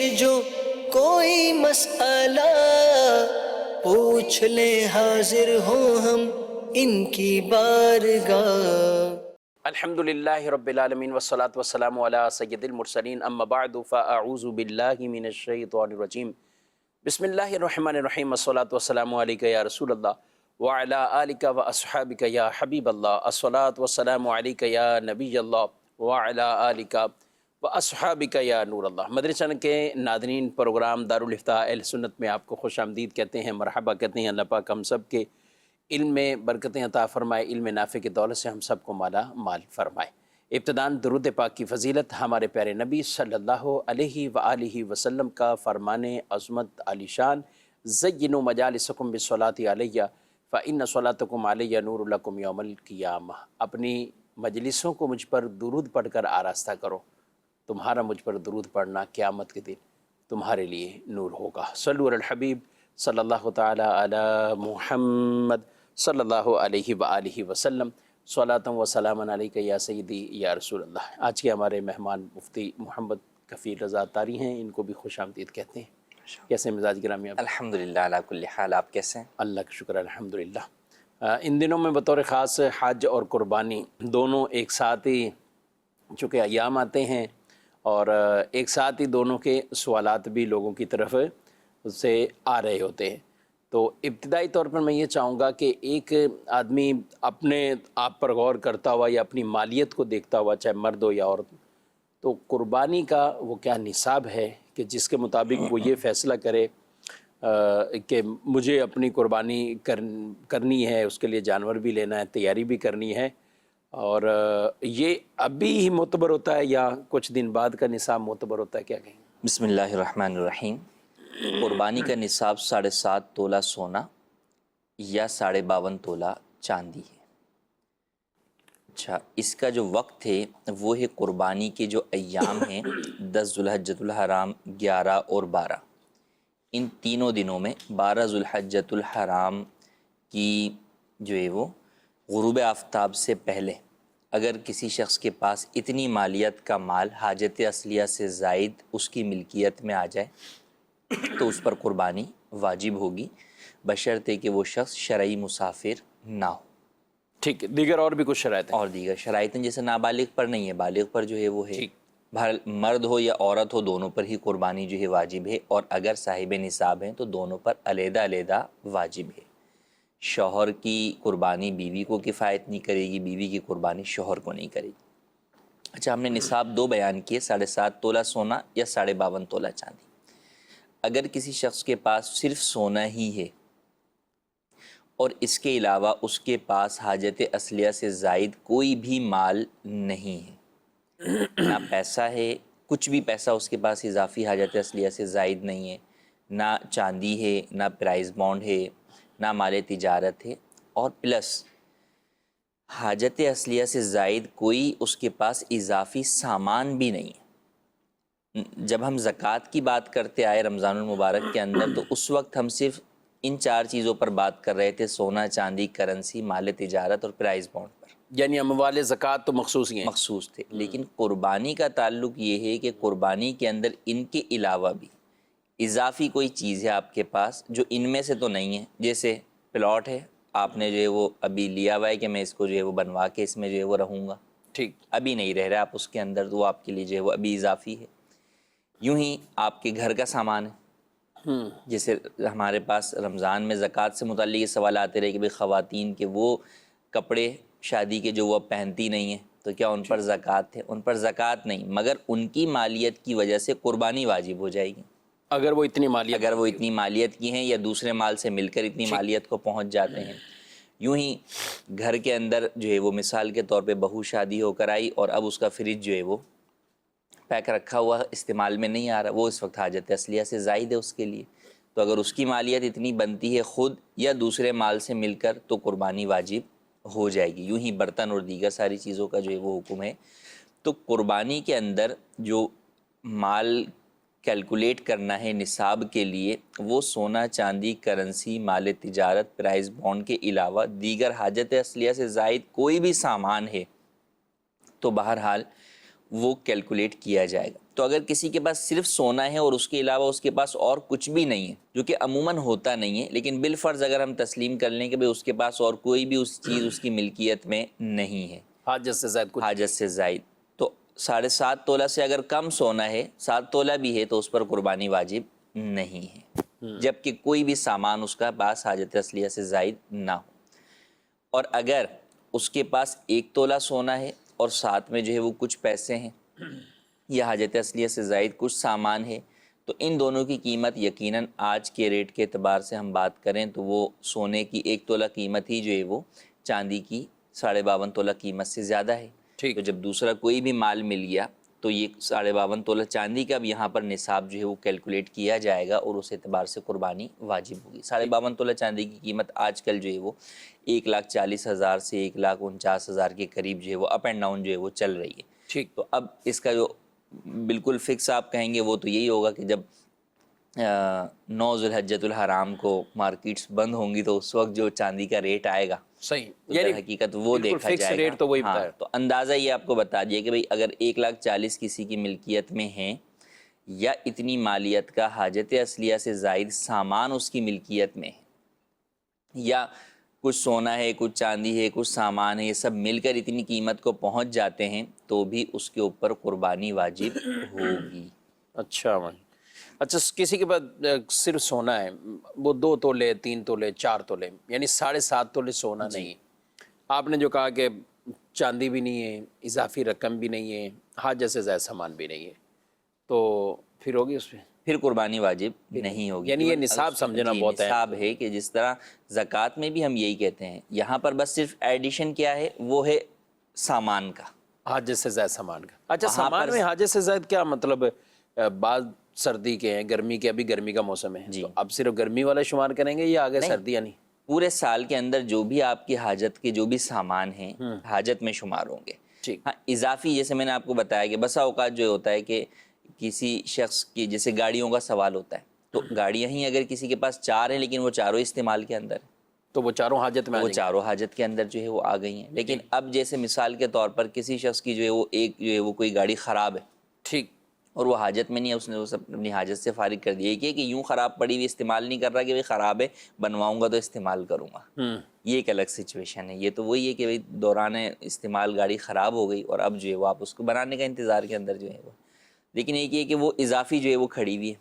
جو کوئی مسئلہ پوچھ لے حاضر ہوں ہم ان کی بارگاہ۔ الحمدللہ رب العالمین والصلاة والسلام علی سید المرسلین اما بعد فاعوذ باللہ من الشیطان الرجیم بسم اللہ الرحمن الرحیم الصلاة والسلام علیکہ یا رسول اللہ وعلی آلکہ واصحابکہ یا حبیب اللہ الصلاة والسلام علیکہ یا نبی اللہ وعلی آلکہ واصحابکہ یا نور اللہ۔ مدنی چینل کے ناظرین، پروگرام دارالفتاح اہل سنت میں آپ کو خوش آمدید کہتے ہیں، مرحبا کہتے ہیں۔ اللہ پاک ہم سب کے علم میں برکتیں عطا فرمائے، علم نافع کی دولت سے ہم سب کو مالا مال فرمائے۔ ابتداً درود پاک کی فضیلت ہمارے پیارے نبی صلی اللہ علیہ وآلہ وسلم کا فرمان عظمت علی شان، زینوا مجالسکم بالصلاۃ علیہ فإن صلاتکم علیہ نور لکم یوم القیامہ۔ اپنی مجلسوں کو مجھ پر درود پڑھ کر آراستہ کرو، تمہارا مجھ پر درود پڑھنا قیامت کے دن تمہارے لیے نور ہوگا۔ صلو علی الحبیب صلی اللہ تعالی علی محمد صلی اللہ علیہ وآلہ وسلم، صلاۃ و سلام علیکہ یا سیدی یا رسول اللہ۔ آج کے ہمارے مہمان مفتی محمد کفیل رضا طاری ہیں، ان کو بھی خوش آمدید کہتے ہیں۔ کیسے مزاج گرامی آپ؟ الحمدللہ علی کل حال، آپ کیسے ہیں؟ اللہ کا شکر الحمدللہ۔ ان دنوں میں بطور خاص حج اور قربانی دونوں ایک ساتھ ہی چونکہ ایام آتے ہیں، اور ایک ساتھ ہی دونوں کے سوالات بھی لوگوں کی طرف سے آ رہے ہوتے ہیں۔ تو ابتدائی طور پر میں یہ چاہوں گا کہ ایک آدمی اپنے آپ پر غور کرتا ہوا یا اپنی مالیت کو دیکھتا ہوا، چاہے مرد ہو یا عورت، تو قربانی کا وہ کیا نصاب ہے کہ جس کے مطابق وہ یہ فیصلہ کرے کہ مجھے اپنی قربانی کرنی ہے، اس کے لیے جانور بھی لینا ہے، تیاری بھی کرنی ہے، اور یہ ابھی ہی معتبر ہوتا ہے یا کچھ دن بعد کا نصاب معتبر ہوتا ہے؟ کیا کہیں؟ بسم اللہ الرحمن الرحیم۔ قربانی کا نصاب 7.5 تولہ سونا یا 52.5 تولہ چاندی ہے۔ اچھا، اس کا جو وقت ہے وہ ہے قربانی کے جو ایام ہیں 10 ذوالحجۃ الحرام، 11 اور 12۔ ان تینوں دنوں میں 12 ذوالحجۃ الحرام کی جو ہے وہ غروب آفتاب سے پہلے اگر کسی شخص کے پاس اتنی مالیت کا مال حاجت اصلیہ سے زائد اس کی ملکیت میں آ جائے تو اس پر قربانی واجب ہوگی، بشرطے کہ وہ شخص شرعی مسافر نہ ہو۔ ٹھیک، دیگر اور بھی کچھ شرائط ہیں؟ اور دیگر شرائط ہیں، جیسے نابالغ پر نہیں ہے، بالغ پر جو ہے وہ ہے۔ مرد ہو یا عورت ہو، دونوں پر ہی قربانی جو ہے واجب ہے، اور اگر صاحب نصاب ہیں تو دونوں پر علیحدہ علیحدہ واجب ہے۔ شوہر کی قربانی بیوی کو کفایت نہیں کرے گی، بیوی کی قربانی شوہر کو نہیں کرے گی۔ اچھا، ہم نے نصاب 2 بیان کیے، 7.5 تولہ سونا یا 52.5 تولہ چاندی۔ اگر کسی شخص کے پاس صرف سونا ہی ہے اور اس کے علاوہ اس کے پاس حاجت اصلیہ سے زائد کوئی بھی مال نہیں ہے، نہ پیسہ ہے، کچھ بھی پیسہ اس کے پاس اضافی حاجت اصلیہ سے زائد نہیں ہے، نہ چاندی ہے، نہ پرائز بانڈ ہے، نہ مال تجارت ہے، اور پلس حاجت اصلیہ سے زائد کوئی اس کے پاس اضافی سامان بھی نہیں ہے۔ جب ہم زکوٰۃ کی بات کرتے آئے رمضان المبارک کے اندر تو اس وقت ہم صرف ان 4 چیزوں پر بات کر رہے تھے، سونا، چاندی، کرنسی، مال تجارت اور پرائز بانڈ پر، یعنی اموال زکوٰۃ تو مخصوص ہی ہیں، مخصوص تھے۔ لیکن قربانی کا تعلق یہ ہے کہ قربانی کے اندر ان کے علاوہ بھی اضافی کوئی چیز ہے آپ کے پاس جو ان میں سے تو نہیں ہے، جیسے پلاٹ ہے، آپ نے جو ہے وہ ابھی لیا ہوا ہے کہ میں اس کو جو ہے وہ بنوا کے اس میں جو ہے وہ رہوں گا، ٹھیک، ابھی نہیں رہ رہا آپ اس کے اندر، تو وہ آپ کے لیے جو ہے وہ ابھی اضافی ہے۔ یوں ہی آپ کے گھر کا سامان ہے، جیسے ہمارے پاس رمضان میں زکوٰۃ سے متعلق یہ سوال آتے رہے کہ بھئی خواتین کے وہ کپڑے شادی کے جو وہ پہنتی نہیں ہیں تو کیا ان پر زکوٰۃ ہے؟ ان پر زکوٰۃ نہیں، مگر ان کی مالیت کی وجہ سے قربانی واجب ہو جائے گی اگر وہ اتنی مالیت کی ہیں یا دوسرے مال سے مل کر اتنی مالیت کو پہنچ جاتے ہیں۔ یوں ہی گھر کے اندر جو ہے وہ مثال کے طور پہ بہو شادی ہو کر آئی اور اب اس کا فریج جو ہے وہ پیک رکھا ہوا استعمال میں نہیں آ رہا، وہ اس وقت حاجت اصلیہ سے زائد ہے اس کے لیے، تو اگر اس کی مالیت اتنی بنتی ہے خود یا دوسرے مال سے مل کر تو قربانی واجب ہو جائے گی۔ یوں ہی برتن اور دیگر ساری چیزوں کا جو ہے وہ حکم ہے۔ تو قربانی کے اندر جو مال کیلکولیٹ کرنا ہے نصاب کے لیے، وہ سونا، چاندی، کرنسی، مال تجارت، پرائز بانڈ کے علاوہ دیگر حاجت اصلیہ سے زائد کوئی بھی سامان ہے تو بہرحال وہ کیلکولیٹ کیا جائے گا۔ تو اگر کسی کے پاس صرف سونا ہے اور اس کے علاوہ اس کے پاس اور کچھ بھی نہیں ہے، جو کہ عموماً ہوتا نہیں ہے، لیکن بالفرض اگر ہم تسلیم کر لیں کہ بھئی اس کے پاس اور کوئی بھی اس چیز اس کی ملکیت میں نہیں ہے، حاجت سے زائد کچھ حاجت سے زائد، تو 7.5 تولہ سے اگر کم سونا ہے، 7 تولہ بھی ہے، تو اس پر قربانی واجب نہیں ہے، جبکہ کوئی بھی سامان اس کا پاس حاجت اصلیہ سے زائد نہ ہو۔ اور اگر اس کے پاس 1 تولہ سونا ہے اور ساتھ میں جو ہے وہ کچھ پیسے ہیں یا حاجت اصلیہ سے زائد کچھ سامان ہے، تو ان دونوں کی قیمت یقیناً آج کے ریٹ کے اعتبار سے ہم بات کریں تو وہ سونے کی 1 تولہ قیمت ہی جو ہے وہ چاندی کی 52.5 تولہ قیمت سے زیادہ ہے۔ ٹھیک۔ تو جب دوسرا کوئی بھی مال مل گیا تو یہ 52.5 تولہ چاندی کا بھی یہاں پر نصاب جو ہے وہ کیلکولیٹ کیا جائے گا اور اس اعتبار سے قربانی واجب ہوگی۔ 52.5 تولہ چاندی کی قیمت آج کل جو ہے وہ 1,40,000 سے 1,49,000 کے قریب جو ہے وہ اپ اینڈ ڈاؤن جو ہے وہ چل رہی ہے۔ ٹھیک۔ تو اب اس کا جو بالکل فکس آپ کہیں گے وہ تو یہی ہوگا کہ جب 9 ذو الحجۃ الحرام کو مارکیٹس بند ہوں گی تو اس وقت جو چاندی کا ریٹ آئے گا صحیح، تو در حقیقت وہ دیکھا فکس جائے گا۔ ریٹ تو وہی ہاں، بتایا۔ تو اندازہ یہ آپ کو بتا دیا کہ بھئی اگر 1,40,000 کسی کی ملکیت میں ہیں یا اتنی مالیت کا حاجت اصلیہ سے زائد سامان اس کی ملکیت میں ہے، یا کچھ سونا ہے، کچھ چاندی ہے، کچھ سامان ہے، یہ سب مل کر اتنی قیمت کو پہنچ جاتے ہیں تو بھی اس کے اوپر قربانی واجب ہوگی۔ اچھا بھائی، اچھا کسی کے پاس صرف سونا ہے، وہ 2 تولے 3 تولے 4 تولے یعنی 7.5 تولے سونا نہیں، آپ نے جو کہا کہ چاندی بھی نہیں ہے، اضافی رقم بھی نہیں ہے، حاجت سے زائد سامان بھی نہیں ہے، تو پھر ہوگی اس پہ پھر قربانی واجب نہیں ہوگی۔ یعنی یہ نصاب سمجھنا بہت ہے۔ نصاب ہے کہ جس طرح زکوٰۃ میں بھی ہم یہی کہتے ہیں، یہاں پر بس صرف ایڈیشن کیا ہے وہ ہے سامان کا، حاجت سے زائد سامان کا۔ اچھا وہاں سامان پر میں حاجت سے زائد کیا مطلب؟ بعض سردی کے ہیں، گرمی کے، ابھی گرمی کا موسم ہے، تو اب صرف گرمی والا شمار کریں گے یا آگے سردیاں نہیں؟ پورے سال کے اندر جو بھی آپ کی حاجت کے جو بھی سامان ہیں حاجت میں شمار ہوں گے۔ ٹھیک۔ ہاں، اضافی جیسے میں نے آپ کو بتایا کہ بسا اوقات جو ہوتا ہے کہ کسی شخص کی، جیسے گاڑیوں کا سوال ہوتا ہے، تو گاڑیاں ہی اگر کسی کے پاس 4 ہیں لیکن وہ چاروں استعمال کے اندر ہیں تو وہ چاروں حاجت میں آ وہ جائیں گے۔ چاروں حاجت کے اندر جو ہے وہ آ گئی ہیں۔ لیکن اب جیسے مثال کے طور پر کسی شخص کی جو ہے وہ ایک جو ہے وہ کوئی گاڑی خراب ہے ٹھیک۔ اور وہ حاجت میں نہیں ہے، اس نے وہ سب اپنی حاجت سے فارغ کر دیا، ایک یہ کہ یوں خراب پڑی ہوئی استعمال نہیں کر رہا کہ بھئی خراب ہے بنواؤں گا تو استعمال کروں گا، یہ ایک الگ سچویشن ہے۔ یہ تو وہی ہے کہ بھئی دوران استعمال گاڑی خراب ہو گئی اور اب جو ہے وہ آپ اس کو بنانے کا انتظار کے اندر جو ہے وہ، لیکن ایک یہ کہ وہ اضافی جو ہے وہ کھڑی ہوئی ہے،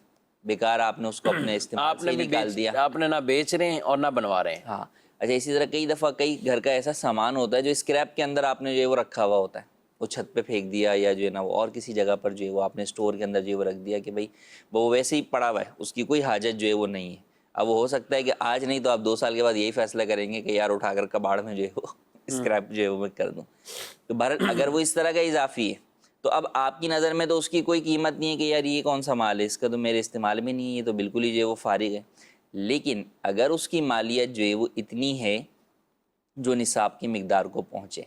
بیکار آپ نے اس کو اپنے استعمال سے نکال دیا، آپ نے نہ بیچ رہے ہیں اور نہ بنوا رہے ہیں۔ ہاں۔ اچھا، اسی طرح کئی دفعہ کئی گھر کا ایسا سامان ہوتا ہے جو اسکریپ کے اندر آپ نے جو ہے وہ رکھا ہوا ہوتا ہے، وہ چھت پہ پھینک دیا یا جو ہے نا وہ اور کسی جگہ پر جو ہے وہ آپ نے اسٹور کے اندر جو ہے وہ رکھ دیا کہ بھئی وہ ویسے ہی پڑا ہوا ہے، اس کی کوئی حاجت جو ہے وہ نہیں ہے۔ اب وہ ہو سکتا ہے کہ آج نہیں تو آپ 2 سال کے بعد یہی فیصلہ کریں گے کہ یار اٹھا کر کباڑ میں جو ہے وہ اسکریپ جو ہے وہ میں کر دوں۔ تو بہرحال اگر وہ اس طرح کا اضافی ہے تو اب آپ کی نظر میں تو اس کی کوئی قیمت نہیں ہے کہ یار یہ کون سا مال ہے، اس کا تو میرے استعمال میں نہیں ہے، یہ تو بالکل ہی جو ہے وہ فارغ ہے۔ لیکن اگر اس کی مالیت جو ہے وہ اتنی ہے جو نصاب کی مقدار کو پہنچے،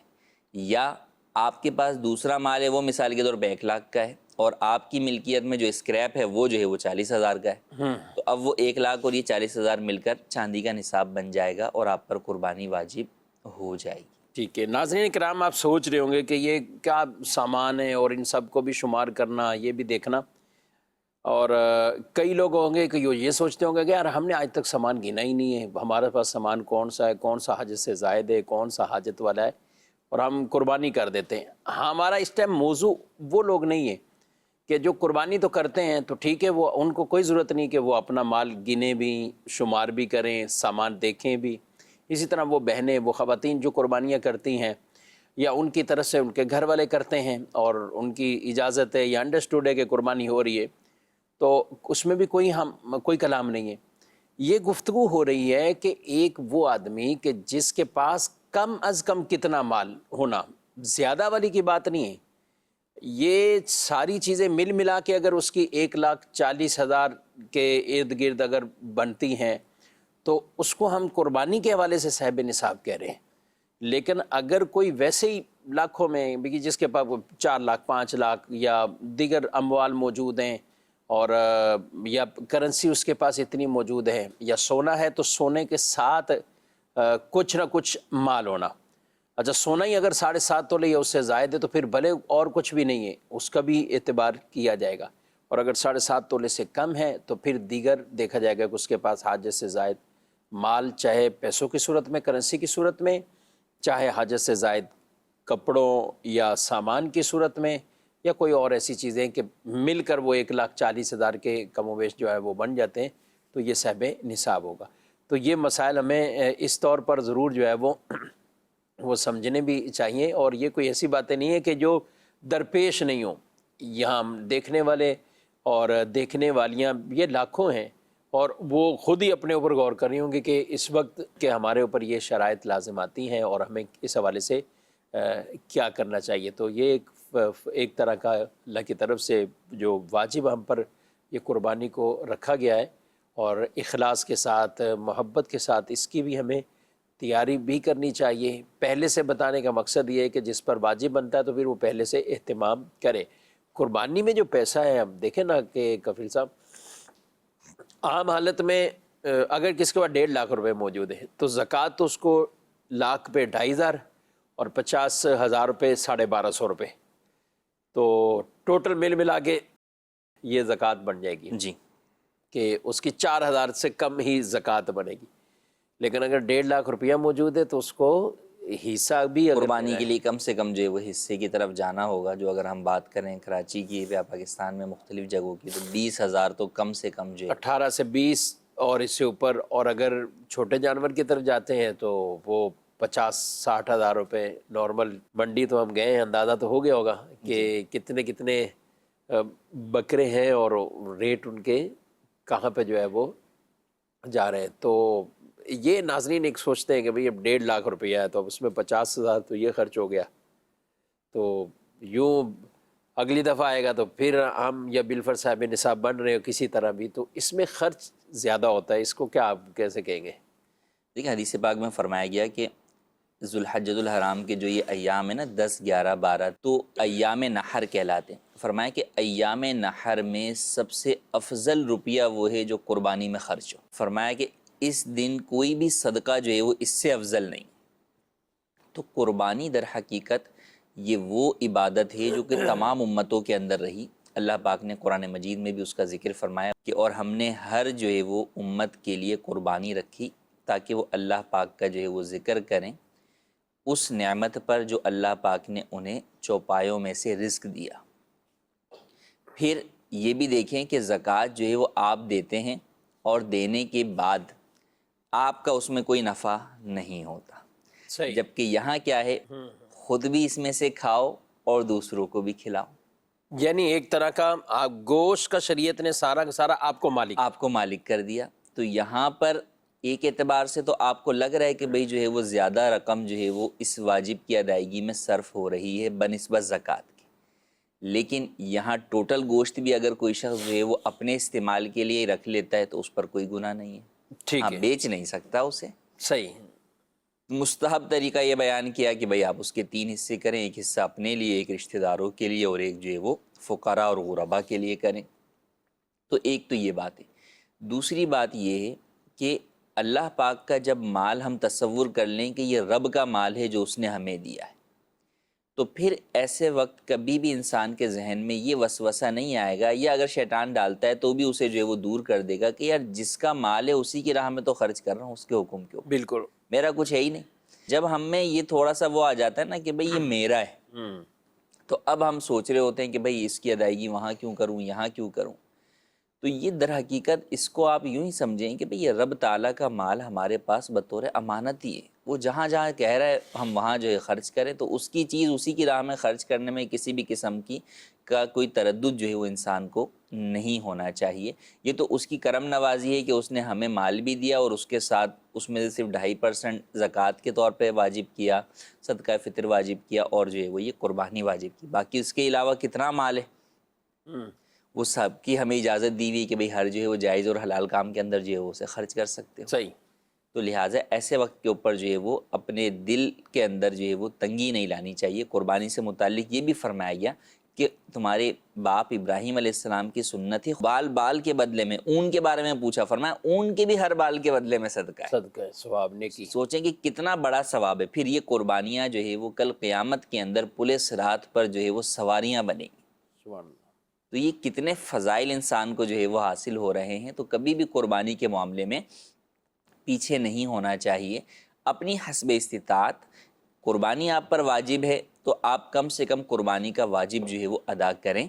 یا آپ کے پاس دوسرا مال ہے وہ مثال کے طور پہ 1,00,000 کا ہے اور آپ کی ملکیت میں جو اسکریپ ہے وہ جو ہے وہ 40,000 کا ہے، تو اب وہ 1,00,000 اور یہ 40,000 مل کر چاندی کا نصاب بن جائے گا اور آپ پر قربانی واجب ہو جائے گی۔ ٹھیک ہے ناظرین کرام، آپ سوچ رہے ہوں گے کہ یہ کیا سامان ہے اور ان سب کو بھی شمار کرنا، یہ بھی دیکھنا، اور کئی لوگ ہوں گے کہ یہ سوچتے ہوں گے کہ یار ہم نے آج تک سامان گنا ہی نہیں ہے، ہمارے پاس سامان کون سا ہے، کون سا حاجت سے زائد ہے، کون سا حاجت والا ہے، اور ہم قربانی کر دیتے ہیں۔ ہمارا اس ٹائم موضوع وہ لوگ نہیں ہے کہ جو قربانی تو کرتے ہیں تو ٹھیک ہے، وہ ان کو کوئی ضرورت نہیں کہ وہ اپنا مال گنے بھی، شمار بھی کریں، سامان دیکھیں بھی۔ اسی طرح وہ بہنیں، وہ خواتین جو قربانیاں کرتی ہیں یا ان کی طرف سے ان کے گھر والے کرتے ہیں اور ان کی اجازت ہے یا انڈرسٹوڈ ہے کہ قربانی ہو رہی ہے، تو اس میں بھی کوئی کلام نہیں ہے۔ یہ گفتگو ہو رہی ہے کہ ایک وہ آدمی کہ جس کے پاس کم از کم کتنا مال ہونا، زیادہ والی کی بات نہیں ہے، یہ ساری چیزیں مل ملا کے اگر اس کی 1,40,000 کے ارد گرد اگر بنتی ہیں تو اس کو ہم قربانی کے حوالے سے صاحب نصاب کہہ رہے ہیں۔ لیکن اگر کوئی ویسے ہی لاکھوں میں جس کے پاس 4 لاکھ 5 لاکھ یا دیگر اموال موجود ہیں اور یا کرنسی اس کے پاس اتنی موجود ہے یا سونا ہے تو سونے کے ساتھ کچھ نہ کچھ مال ہونا۔ اچھا سونا ہی اگر 7.5 تولے یا اس سے زائد ہے تو پھر بھلے اور کچھ بھی نہیں ہے اس کا بھی اعتبار کیا جائے گا، اور اگر 7.5 تولے سے کم ہے تو پھر دیگر دیکھا جائے گا کہ اس کے پاس حاجت سے زائد مال، چاہے پیسوں کی صورت میں، کرنسی کی صورت میں، چاہے حاجت سے زائد کپڑوں یا سامان کی صورت میں، یا کوئی اور ایسی چیزیں کہ مل کر وہ 1,40,000 کے کم و بیش جو ہے وہ بن جاتے ہیں، تو یہ صاحب نصاب ہوگا۔ تو یہ مسائل ہمیں اس طور پر ضرور جو ہے وہ سمجھنے بھی چاہیے، اور یہ کوئی ایسی باتیں نہیں ہیں کہ جو درپیش نہیں ہوں۔ یہاں ہم دیکھنے والے اور دیکھنے والیاں یہ لاکھوں ہیں، اور وہ خود ہی اپنے اوپر غور کر رہی ہوں گی کہ اس وقت کہ ہمارے اوپر یہ شرائط لازم آتی ہیں اور ہمیں اس حوالے سے کیا کرنا چاہیے۔ تو یہ ایک طرح کا اللہ کی طرف سے جو واجب ہم پر یہ قربانی کو رکھا گیا ہے، اور اخلاص کے ساتھ، محبت کے ساتھ اس کی بھی ہمیں تیاری بھی کرنی چاہیے۔ پہلے سے بتانے کا مقصد یہ ہے کہ جس پر واجب بنتا ہے تو پھر وہ پہلے سے اہتمام کرے۔ قربانی میں جو پیسہ ہے، ہم دیکھیں نا کہ کفیل صاحب، عام حالت میں اگر کسی کے پاس 1.5 لاکھ روپے موجود ہے تو زکوٰۃ تو اس کو لاکھ پہ 2,500 اور 50,000 روپے 1,250 روپے، تو ٹوٹل ملا کے یہ زکوٰۃ بن جائے گی جی، کہ اس کی 4,000 سے کم ہی زکوٰۃ بنے گی۔ لیکن اگر 1.5 لاکھ روپیہ موجود ہے تو اس کو حصہ بھی اگر قربانی کے لیے کم سے کم جو ہے وہ حصے کی طرف جانا ہوگا۔ جو اگر ہم بات کریں کراچی کی یا پاکستان میں مختلف جگہوں کی، تو 20,000 تو کم سے کم جو ہے 18 سے 20 اور اس سے اوپر، اور اگر چھوٹے جانور کی طرف جاتے ہیں تو وہ 50-60 ہزار روپے نارمل۔ منڈی تو ہم گئے ہیں، اندازہ تو ہو گیا ہوگا کہ کتنے بکرے ہیں اور ریٹ ان کے کہاں پہ جو ہے وہ جا رہے ہیں۔ تو یہ ناظرین ایک سوچتے ہیں کہ بھئی اب 1.5 لاکھ روپیہ ہے تو اب اس میں 50,000 تو یہ خرچ ہو گیا، تو یوں اگلی دفعہ آئے گا تو پھر ہم یا بالفر صاحب نصاب بن رہے ہو کسی طرح بھی، تو اس میں خرچ زیادہ ہوتا ہے۔ اس کو کیا آپ کیسے کہیں گے؟ دیکھیں حدیث پاک میں فرمایا گیا کہ ذوالحجۃ الحرام کے جو یہ ایام ہیں نا 10، 11، 12، تو ایام نحر کہلاتے ہیں۔ فرمایا کہ ایام نحر میں سب سے افضل روپیہ وہ ہے جو قربانی میں خرچ ہو۔ فرمایا کہ اس دن کوئی بھی صدقہ جو ہے وہ اس سے افضل نہیں۔ تو قربانی در حقیقت یہ وہ عبادت ہے جو کہ تمام امتوں کے اندر رہی۔ اللہ پاک نے قرآن مجید میں بھی اس کا ذکر فرمایا کہ اور ہم نے ہر جو ہے وہ امت کے لیے قربانی رکھی تاکہ وہ اللہ پاک کا جو ہے وہ ذکر کریں اس نعمت پر جو اللہ پاک نے انہیں چوپایوں میں سے رزق دیا۔ پھر یہ بھی دیکھیں کہ زکوٰۃ جو ہے وہ آپ دیتے ہیں اور دینے کے بعد آپ کا اس میں کوئی نفع نہیں ہوتا، صحیح۔ جبکہ یہاں کیا ہے، خود بھی اس میں سے کھاؤ اور دوسروں کو بھی کھلاؤ۔ یعنی ایک طرح کا گوشت کا شریعت نے سارا کا سارا آپ کو مالک کر دیا۔ تو یہاں پر ایک اعتبار سے تو آپ کو لگ رہا ہے کہ بھئی جو ہے وہ زیادہ رقم جو ہے وہ اس واجب کی ادائیگی میں صرف ہو رہی ہے بنسبت زکوٰۃ کے، لیکن یہاں ٹوٹل گوشت بھی اگر کوئی شخص جو ہے وہ اپنے استعمال کے لیے رکھ لیتا ہے تو اس پر کوئی گناہ نہیں ہے۔ ٹھیک ہاں، ہے، بیچ نہیں سکتا اسے۔ صحیح۔ مستحب طریقہ یہ بیان کیا کہ بھئی آپ اس کے 3 حصے کریں، ایک حصہ اپنے لیے، ایک رشتہ داروں کے لیے، اور ایک جو ہے وہ فقراء اور غرباء کے لیے کریں۔ تو ایک تو یہ بات ہے۔ دوسری بات یہ ہے کہ اللہ پاک کا جب مال ہم تصور کر لیں کہ یہ رب کا مال ہے جو اس نے ہمیں دیا ہے، تو پھر ایسے وقت کبھی بھی انسان کے ذہن میں یہ وسوسہ نہیں آئے گا، یا اگر شیطان ڈالتا ہے تو بھی اسے جو ہے وہ دور کر دے گا کہ یار جس کا مال ہے اسی کی راہ میں تو خرچ کر رہا ہوں، اس کے حکم کیوں، بالکل، میرا کچھ ہے ہی نہیں۔ جب ہم میں یہ تھوڑا سا وہ آ جاتا ہے نا کہ بھئی یہ میرا ہے، تو اب ہم سوچ رہے ہوتے ہیں کہ بھئی اس کی ادائیگی وہاں کیوں کروں، یہاں کیوں کروں۔ تو یہ در حقیقت اس کو آپ یوں ہی سمجھیں کہ بھئی یہ رب تعالیٰ کا مال ہمارے پاس بطور امانت ہی ہے، وہ جہاں جہاں کہہ رہا ہے ہم وہاں جو ہے خرچ کریں، تو اس کی چیز اسی کی راہ میں خرچ کرنے میں کسی بھی قسم کی کا کوئی تردد جو ہے وہ انسان کو نہیں ہونا چاہیے۔ یہ تو اس کی کرم نوازی ہے کہ اس نے ہمیں مال بھی دیا اور اس کے ساتھ اس میں سے صرف 2.5% زکوٰۃ کے طور پہ واجب کیا، صدقہ فطر واجب کیا، اور جو ہے وہ یہ قربانی واجب کی۔ باقی اس کے علاوہ کتنا مال ہے وہ سب کی ہمیں اجازت دی ہوئی کہ بھئی ہر جو ہے وہ جائز اور حلال کام کے اندر جو ہے وہ اسے خرچ کر سکتے ہو۔ صحیح۔ تو لہٰذا ایسے وقت کے اوپر جو ہے وہ اپنے دل کے اندر جو ہے وہ تنگی نہیں لانی چاہیے۔ قربانی سے متعلق یہ بھی فرمایا گیا کہ تمہارے باپ ابراہیم علیہ السلام کی سنت ہے، بال کے بدلے میں اون کے بارے میں پوچھا، فرمایا اون کے بھی ہر بال کے بدلے میں صدقہ ہے، صدقہ ہے، ثواب، نیکی. سوچیں کہ کتنا بڑا ثواب ہے. پھر یہ قربانیاں جو ہے وہ کل قیامت کے اندر پل صراط پر جو ہے وہ سواریاں بنیں گی. سبحان اللہ. تو یہ کتنے فضائل انسان کو جو ہے وہ حاصل ہو رہے ہیں. تو کبھی بھی قربانی کے معاملے میں پیچھے نہیں ہونا چاہیے. اپنی حسب استطاعت قربانی آپ پر واجب ہے تو آپ کم سے کم قربانی کا واجب جو ہے وہ ادا کریں.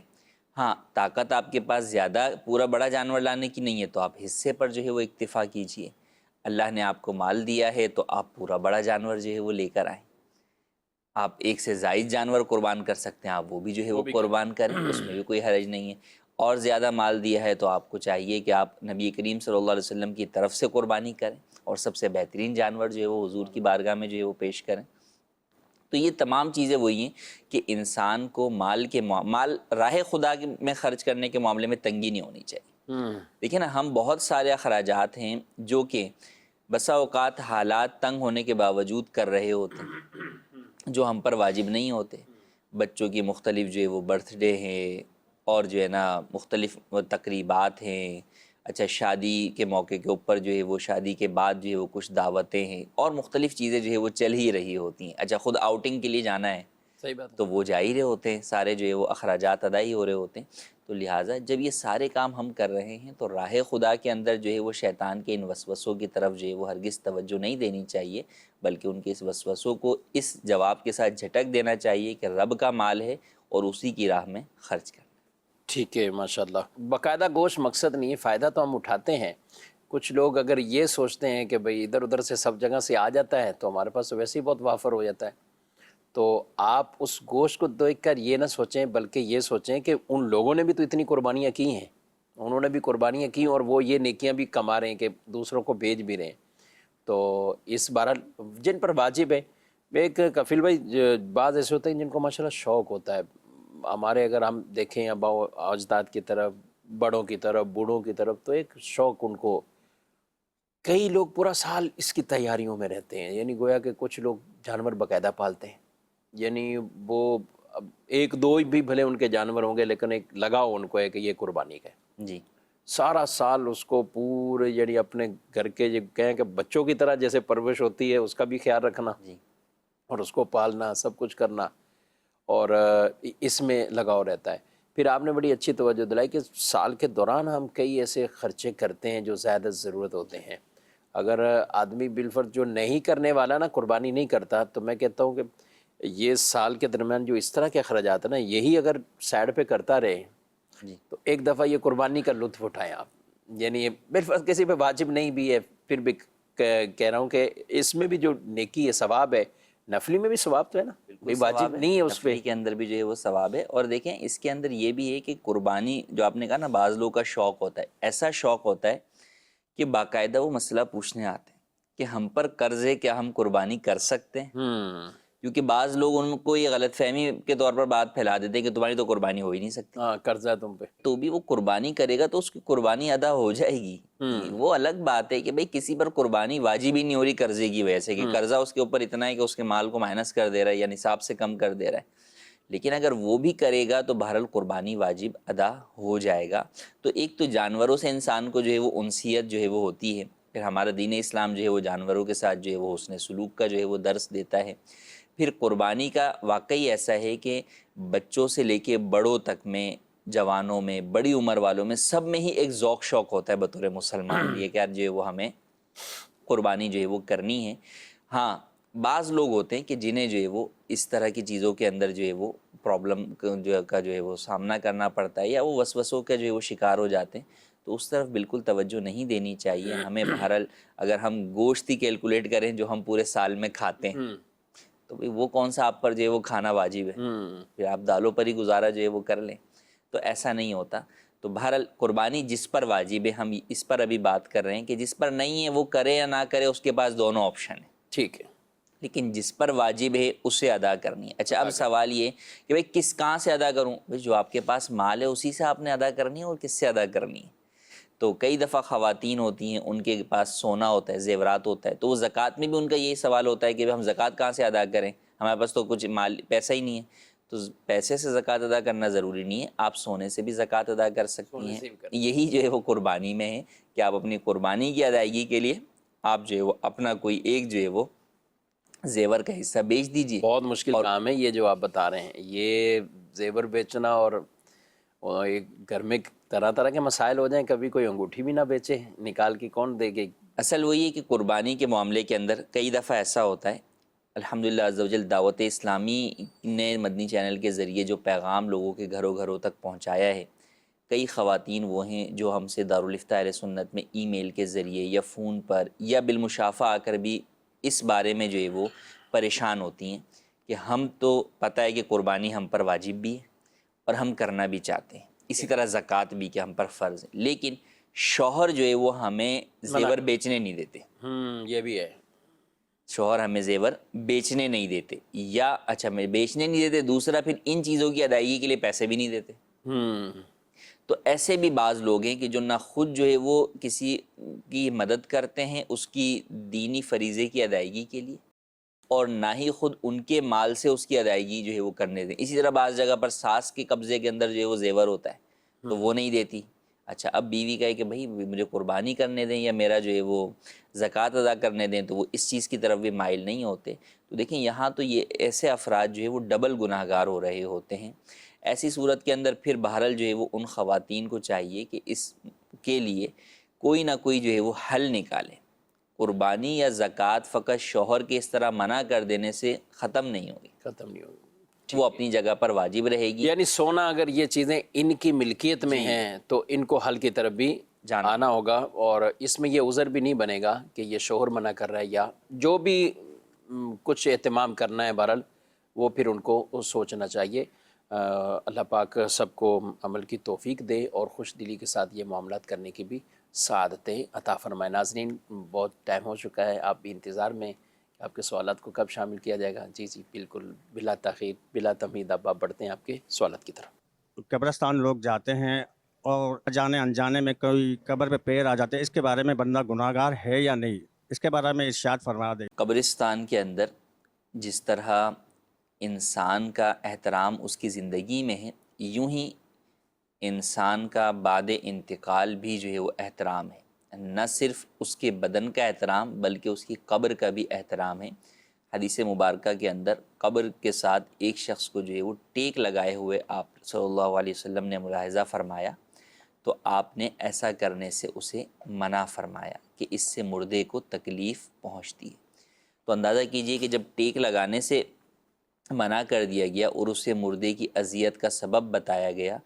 ہاں طاقت آپ کے پاس زیادہ پورا بڑا جانور لانے کی نہیں ہے تو آپ حصے پر جو ہے وہ اکتفا کیجئے. اللہ نے آپ کو مال دیا ہے تو آپ پورا بڑا جانور جو ہے وہ لے کر آئیں. آپ ایک سے زائد جانور قربان کر سکتے ہیں، آپ وہ بھی جو ہے وہ قربان کریں، اس میں بھی کوئی حرج نہیں ہے. اور زیادہ مال دیا ہے تو آپ کو چاہیے کہ آپ نبی کریم صلی اللہ علیہ وسلم کی طرف سے قربانی کریں اور سب سے بہترین جانور جو ہے وہ حضور کی بارگاہ میں جو ہے وہ پیش کریں. تو یہ تمام چیزیں وہی ہیں کہ انسان کو مال راہ خدا میں خرچ کرنے کے معاملے میں تنگی نہیں ہونی چاہیے. دیکھیں نا، ہم بہت سارے اخراجات ہیں جو کہ بسا اوقات حالات تنگ ہونے کے باوجود کر رہے ہوتے ہیں جو ہم پر واجب نہیں ہوتے. بچوں کی مختلف جو ہے وہ برتھ ڈے ہیں اور جو ہے نا مختلف تقریبات ہیں. اچھا شادی کے موقع کے اوپر جو ہے وہ شادی کے بعد جو ہے وہ کچھ دعوتیں ہیں اور مختلف چیزیں جو ہے وہ چل ہی رہی ہوتی ہیں. اچھا خود آؤٹنگ کے لیے جانا ہے صحیح بات. تو وہ جا ہی رہے ہوتے ہیں، سارے جو ہے وہ اخراجات ادا ہی ہو رہے ہوتے ہیں. تو لہٰذا جب یہ سارے کام ہم کر رہے ہیں تو راہ خدا کے اندر جو ہے وہ شیطان کے ان وسوسوں کی طرف جو ہے وہ ہرگز توجہ نہیں دینی چاہیے، بلکہ ان کے اس وسوسوں کو اس جواب کے ساتھ جھٹک دینا چاہیے کہ رب کا مال ہے اور اسی کی راہ میں خرچ کرنا. ٹھیک ہے، ماشاءاللہ. باقاعدہ گوشت مقصد نہیں ہے، فائدہ تو ہم اٹھاتے ہیں. کچھ لوگ اگر یہ سوچتے ہیں کہ بھئی ادھر ادھر سے سب جگہ سے آ جاتا ہے تو ہمارے پاس ویسے ہی بہت وافر ہو جاتا ہے. تو آپ اس گوشت کو دیکھ کر یہ نہ سوچیں بلکہ یہ سوچیں کہ ان لوگوں نے بھی تو اتنی قربانیاں کی ہیں، انہوں نے بھی قربانیاں کی اور وہ یہ نیکیاں بھی کما رہے ہیں کہ دوسروں کو بھیج بھی رہے ہیں. تو اس بارہ جن پر واجب ہے، ایک کفیل بھائی بعض ایسے ہوتے ہیں جن کو ماشاءاللہ شوق ہوتا ہے. ہمارے اگر ہم دیکھیں اباؤ اجداد کی طرف، بڑوں کی طرف، بوڑھوں کی طرف، تو ایک شوق ان کو، کئی لوگ پورا سال اس کی تیاریوں میں رہتے ہیں. یعنی گویا کہ کچھ لوگ جانور باقاعدہ پالتے ہیں، یعنی وہ اب ایک دو بھی بھلے ان کے جانور ہوں گے لیکن ایک لگاؤ ان کو ہے کہ یہ قربانی کا ہے. جی سارا سال اس کو پورے یعنی اپنے گھر کے یہ کہیں کہ بچوں کی طرح جیسے پرورش ہوتی ہے اس کا بھی خیال رکھنا جی اور اس کو پالنا، سب کچھ کرنا، اور اس میں لگاؤ رہتا ہے. پھر آپ نے بڑی اچھی توجہ دلائی کہ سال کے دوران ہم کئی ایسے خرچے کرتے ہیں جو زیادہ ضرورت ہوتے ہیں. اگر آدمی بالفرض جو نہیں کرنے والا نا قربانی نہیں کرتا تو میں کہتا ہوں کہ یہ سال کے درمیان جو اس طرح کے اخراجات ہیں نا، یہی اگر سائڈ پہ کرتا رہے جی تو ایک دفعہ یہ قربانی کا لطف اٹھائیں آپ. یعنی بالفرض کسی پہ واجب نہیں بھی ہے، پھر بھی کہہ رہا ہوں کہ اس میں بھی جو نیکی ہے، ثواب ہے، نفلی میں بھی ثواب تو ہے نا، بھئی واجب نہیں ہے اس پہ. نفلی کے اندر بھی جو ہے وہ ثواب ہے. اور دیکھیں اس کے اندر یہ بھی ہے کہ قربانی جو آپ نے کہا نا، بعض لوگوں کا شوق ہوتا ہے، ایسا شوق ہوتا ہے کہ باقاعدہ وہ مسئلہ پوچھنے آتے ہیں کہ ہم پر قرض ہے، کیا ہم قربانی کر سکتے ہیں؟ کیونکہ بعض لوگ ان کو یہ غلط فہمی کے طور پر بات پھیلا دیتے ہیں کہ تمہاری تو قربانی ہو ہی نہیں سکتی. ہاں قرضہ ہے تم پہ. تو بھی وہ قربانی کرے گا تو اس کی قربانی ادا ہو جائے گی. وہ الگ بات ہے کہ بھئی کسی پر قربانی واجب ہی نہیں ہو رہی قرضے کی وجہ سے، کہ قرضہ اس کے اوپر اتنا ہے کہ اس کے مال کو مائنس کر دے رہا ہے یا نصاب سے کم کر دے رہا ہے. لیکن اگر وہ بھی کرے گا تو بہرحال قربانی واجب ادا ہو جائے گا. تو ایک تو جانوروں سے انسان کو جو ہے وہ انسیت جو ہے وہ ہوتی ہے. پھر ہمارا دین اسلام جو ہے وہ جانوروں کے ساتھ جو ہے وہ حسن سلوک کا جو ہے وہ درس دیتا ہے. پھر قربانی کا واقعی ایسا ہے کہ بچوں سے لے کے بڑوں تک میں، جوانوں میں، بڑی عمر والوں میں، سب میں ہی ایک ذوق شوق ہوتا ہے بطور مسلمان یہ کہ جو ہے وہ ہمیں قربانی جو ہے وہ کرنی ہے. ہاں بعض لوگ ہوتے ہیں کہ جنہیں جو ہے وہ اس طرح کی چیزوں کے اندر جو ہے وہ پرابلم کا جو ہے وہ سامنا کرنا پڑتا ہے یا وہ وسوسوں کا جو ہے وہ شکار ہو جاتے ہیں. تو اس طرف بالکل توجہ نہیں دینی چاہیے ہمیں. بہرحال اگر ہم گوشت ہی کیلکولیٹ کریں جو ہم پورے سال میں کھاتے ہیں تو بھئی وہ کون سا آپ پر جو ہے وہ کھانا واجب ہے، پھر آپ دالوں پر ہی گزارا جو ہے وہ کر لیں. تو ایسا نہیں ہوتا. تو بہرحال قربانی جس پر واجب ہے، ہم اس پر ابھی بات کر رہے ہیں کہ جس پر نہیں ہے وہ کرے یا نہ کرے، اس کے پاس دونوں آپشن ہیں. ٹھیک ہے. لیکن جس پر واجب ہے اسے ادا کرنی ہے. اچھا اب سوال یہ کہ بھئی کہاں سے ادا کروں؟ بھئی جو آپ کے پاس مال ہے اسی سے آپ نے ادا کرنی ہے. اور کس سے ادا کرنی ہے؟ تو کئی دفعہ خواتین ہوتی ہیں، ان کے پاس سونا ہوتا ہے، زیورات ہوتا ہے، تو وہ زکوٰۃ میں بھی ان کا یہی سوال ہوتا ہے کہ ہم زکوٰۃ کہاں سے ادا کریں، ہمارے پاس تو کچھ مال پیسہ ہی نہیں ہے. تو پیسے سے زکوٰۃ ادا کرنا ضروری نہیں ہے، آپ سونے سے بھی زکوٰۃ ادا کر سکتی ہیں۔ یہی جو ہے وہ قربانی میں ہے کہ آپ اپنی قربانی کی ادائیگی کے لیے آپ جو ہے وہ اپنا کوئی ایک جو ہے وہ زیور کا حصہ بیچ دیجیے۔ بہت مشکل کام ہے یہ جو آپ بتا رہے ہیں، یہ زیور بیچنا، اور ایک گھر میں طرح طرح کے مسائل ہو جائیں، کبھی کوئی انگوٹھی بھی نہ بیچے، نکال کے کون دے گے؟ اصل وہی ہے کہ قربانی کے معاملے کے اندر کئی دفعہ ایسا ہوتا ہے، الحمدللہ عز و جل دعوت اسلامی نے مدنی چینل کے ذریعے جو پیغام لوگوں کے گھروں گھروں تک پہنچایا ہے، کئی خواتین وہ ہیں جو ہم سے دارالفتہ اہل سنت میں ای میل کے ذریعے یا فون پر یا بالمشافہ آ کر بھی اس بارے میں جو ہے وہ پریشان ہوتی ہیں کہ ہم تو پتہ ہے کہ قربانی ہم پر واجب بھی ہے اور ہم کرنا بھی چاہتے ہیں، اسی طرح زکوٰۃ بھی کہ ہم پر فرض ہے، لیکن شوہر جو ہے وہ ہمیں زیور بیچنے نہیں دیتے۔ یہ بھی ہے، شوہر ہمیں زیور بیچنے نہیں دیتے، یا اچھا میں بیچنے نہیں دیتے، دوسرا پھر ان چیزوں کی ادائیگی کے لیے پیسے بھی نہیں دیتے۔ تو ایسے بھی بعض لوگ ہیں کہ جو نہ خود جو ہے وہ کسی کی مدد کرتے ہیں اس کی دینی فریضے کی ادائیگی کے لیے، اور نہ ہی خود ان کے مال سے اس کی ادائیگی جو ہے وہ کرنے دیں۔ اسی طرح بعض جگہ پر ساس کے قبضے کے اندر جو ہے وہ زیور ہوتا ہے تو وہ نہیں دیتی، اچھا اب بیوی کہے کہ بھائی مجھے قربانی کرنے دیں یا میرا جو ہے وہ زکوٰۃ ادا کرنے دیں، تو وہ اس چیز کی طرف بھی مائل نہیں ہوتے۔ تو دیکھیں یہاں تو یہ ایسے افراد جو ہے وہ ڈبل گناہ گار ہو رہے ہوتے ہیں۔ ایسی صورت کے اندر پھر بہرحال جو ہے وہ ان خواتین کو چاہیے کہ اس کے لیے کوئی نہ کوئی جو ہے وہ حل نکالے۔ قربانی یا زکوٰۃ فقط شوہر کے اس طرح منع کر دینے سے ختم نہیں ہوگی، ختم نہیں ہوگی، وہ اپنی جگہ پر واجب رہے گی۔ یعنی سونا اگر یہ چیزیں ان کی ملکیت میں ہیں تو ان کو حل کی طرف بھی آنا ہوگا، اور اس میں یہ عذر بھی نہیں بنے گا کہ یہ شوہر منع کر رہا ہے، یا جو بھی کچھ اہتمام کرنا ہے بہرحال وہ پھر ان کو سوچنا چاہیے۔ اللہ پاک سب کو عمل کی توفیق دے اور خوش دلی کے ساتھ یہ معاملات کرنے کی بھی سعادتیں عطا فرمائے۔ ناظرین بہت ٹائم ہو چکا ہے، آپ بھی انتظار میں آپ کے سوالات کو کب شامل کیا جائے گا؟ جی بالکل، بلا تاخیر بلا تمہید اب آپ بڑھتے ہیں آپ کے سوالات کی طرف۔ قبرستان لوگ جاتے ہیں اور جانے انجانے میں کوئی قبر پہ پیر آ جاتے ہیں، اس کے بارے میں بندہ گناہ گار ہے یا نہیں؟ اس کے بارے میں ارشاد فرما دیں۔ قبرستان کے اندر جس طرح انسان کا احترام اس کی زندگی میں ہے، یوں ہی انسان کا بعد انتقال بھی جو ہے وہ احترام ہے، نہ صرف اس کے بدن کا احترام بلکہ اس کی قبر کا بھی احترام ہے۔ حدیث مبارکہ کے اندر قبر کے ساتھ ایک شخص کو جو ہے وہ ٹیک لگائے ہوئے آپ صلی اللہ علیہ وسلم نے ملاحظہ فرمایا، تو آپ نے ایسا کرنے سے اسے منع فرمایا کہ اس سے مردے کو تکلیف پہنچتی ہے۔ تو اندازہ کیجئے کہ جب ٹیک لگانے سے منع کر دیا گیا اور اسے مردے کی اذیت کا سبب بتایا گیا،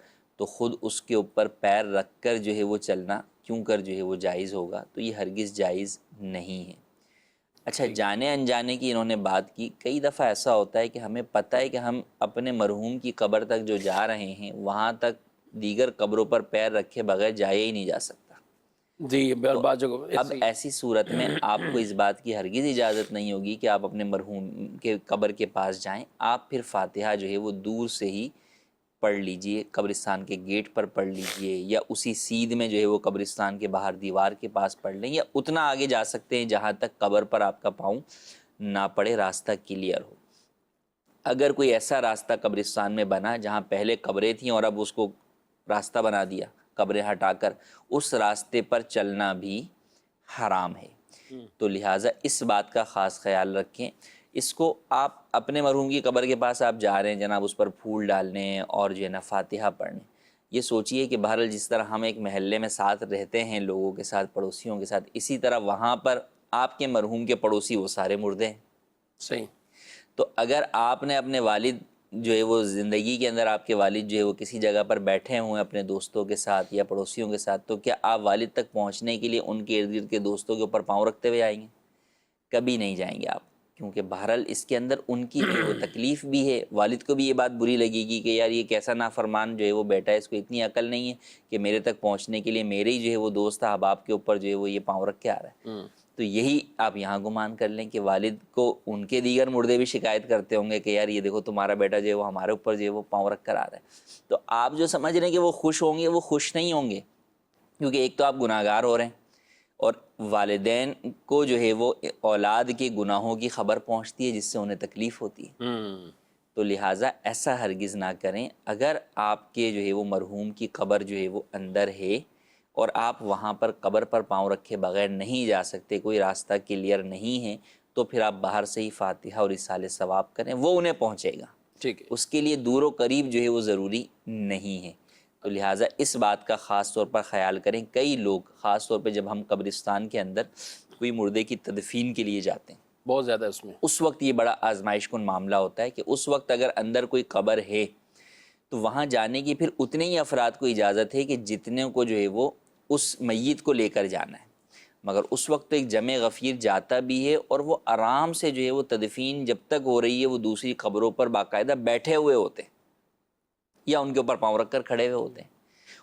تو خود اس کے اوپر پیر رکھ کر جو ہے وہ چلنا کیوں کر جو ہے وہ جائز ہوگا؟ تو یہ ہرگز جائز نہیں ہے۔ اچھا، جانے انجانے کی انہوں نے بات کی، کئی دفعہ ایسا ہوتا ہے کہ ہمیں پتہ ہے کہ ہم اپنے مرحوم کی قبر تک جو جا رہے ہیں وہاں تک دیگر قبروں پر پیر رکھے بغیر جایا ہی نہیں جا سکتا۔ جی اب ایسی صورت میں آپ کو اس بات کی ہرگز اجازت نہیں ہوگی کہ آپ اپنے مرحوم کے قبر کے پاس جائیں، آپ پھر فاتحہ جو ہے وہ دور سے ہی پڑھ لیجئے، قبرستان کے گیٹ پر پڑھ لیجئے، یا اسی سیدھ میں جو ہے وہ قبرستان کے باہر دیوار کے پاس پڑھ لیں، یا اتنا آگے جا سکتے ہیں جہاں تک قبر پر آپ کا پاؤں نہ پڑے، راستہ کلیئر ہو۔ اگر کوئی ایسا راستہ قبرستان میں بنا جہاں پہلے قبریں تھیں اور اب اس کو راستہ بنا دیا قبریں ہٹا کر، اس راستے پر چلنا بھی حرام ہے۔ تو لہٰذا اس بات کا خاص خیال رکھیں۔ اس کو آپ اپنے مرحوم کی قبر کے پاس آپ جا رہے ہیں جناب، اس پر پھول ڈالنے اور جو ہے نا فاتحہ پڑھنے، یہ سوچئے کہ بہرحال جس طرح ہم ایک محلے میں ساتھ رہتے ہیں لوگوں کے ساتھ، پڑوسیوں کے ساتھ، اسی طرح وہاں پر آپ کے مرحوم کے پڑوسی وہ سارے مردے ہیں۔ صحیح۔ تو اگر آپ نے اپنے والد جو ہے وہ زندگی کے اندر آپ کے والد جو ہے وہ کسی جگہ پر بیٹھے ہوئے اپنے دوستوں کے ساتھ یا پڑوسیوں کے ساتھ، تو کیا آپ والد تک پہنچنے کے لیے ان کے ارد گرد کے دوستوں کے اوپر پاؤں رکھتے ہوئے آئیں گے؟ کبھی نہیں جائیں گے آپ، کیونکہ بہرحال اس کے اندر ان کی جو وہ تکلیف بھی ہے، والد کو بھی یہ بات بری لگے گی کہ یار یہ کیسا نافرمان جو ہے وہ بیٹا ہے، اس کو اتنی عقل نہیں ہے کہ میرے تک پہنچنے کے لیے میرے ہی جو ہے وہ دوست احباب کے اوپر جو ہے وہ یہ پاؤں رکھ کے آ رہا ہے۔ تو یہی آپ یہاں گمان کر لیں کہ والد کو ان کے دیگر مردے بھی شکایت کرتے ہوں گے کہ یار یہ دیکھو تمہارا بیٹا جو ہے وہ ہمارے اوپر جو ہے وہ پاؤں رکھ کر آ رہا ہے۔ تو آپ جو سمجھ رہے ہیں کہ وہ خوش ہوں گے، وہ خوش نہیں ہوں گے، کیونکہ ایک تو آپ گناہ گار ہو رہے ہیں، اور والدین کو جو ہے وہ اولاد کے گناہوں کی خبر پہنچتی ہے جس سے انہیں تکلیف ہوتی ہے۔ تو لہٰذا ایسا ہرگز نہ کریں. اگر آپ کے جو ہے وہ مرحوم کی قبر جو ہے وہ اندر ہے اور آپ وہاں پر قبر پر پاؤں رکھے بغیر نہیں جا سکتے, کوئی راستہ کلیئر نہیں ہے, تو پھر آپ باہر سے ہی فاتحہ اور اصال ثواب کریں, وہ انہیں پہنچے گا. ٹھیک ہے. اس کے لیے دور و قریب جو ہے وہ ضروری نہیں ہے. تو لہٰذا اس بات کا خاص طور پر خیال کریں. کئی لوگ خاص طور پہ جب ہم قبرستان کے اندر کوئی مردے کی تدفین کے لیے جاتے ہیں, بہت زیادہ اس میں اس وقت یہ بڑا آزمائش کن معاملہ ہوتا ہے کہ اس وقت اگر اندر کوئی قبر ہے تو وہاں جانے کی پھر اتنے ہی افراد کو اجازت ہے کہ جتنے کو جو ہے وہ اس میت کو لے کر جانا ہے. مگر اس وقت ایک جمع غفیر جاتا بھی ہے اور وہ آرام سے جو ہے وہ تدفین جب تک ہو رہی ہے وہ دوسری قبروں پر باقاعدہ بیٹھے ہوئے ہوتے ہیں یا ان کے اوپر پاؤں رکھ کر کھڑے ہوئے ہوتے ہیں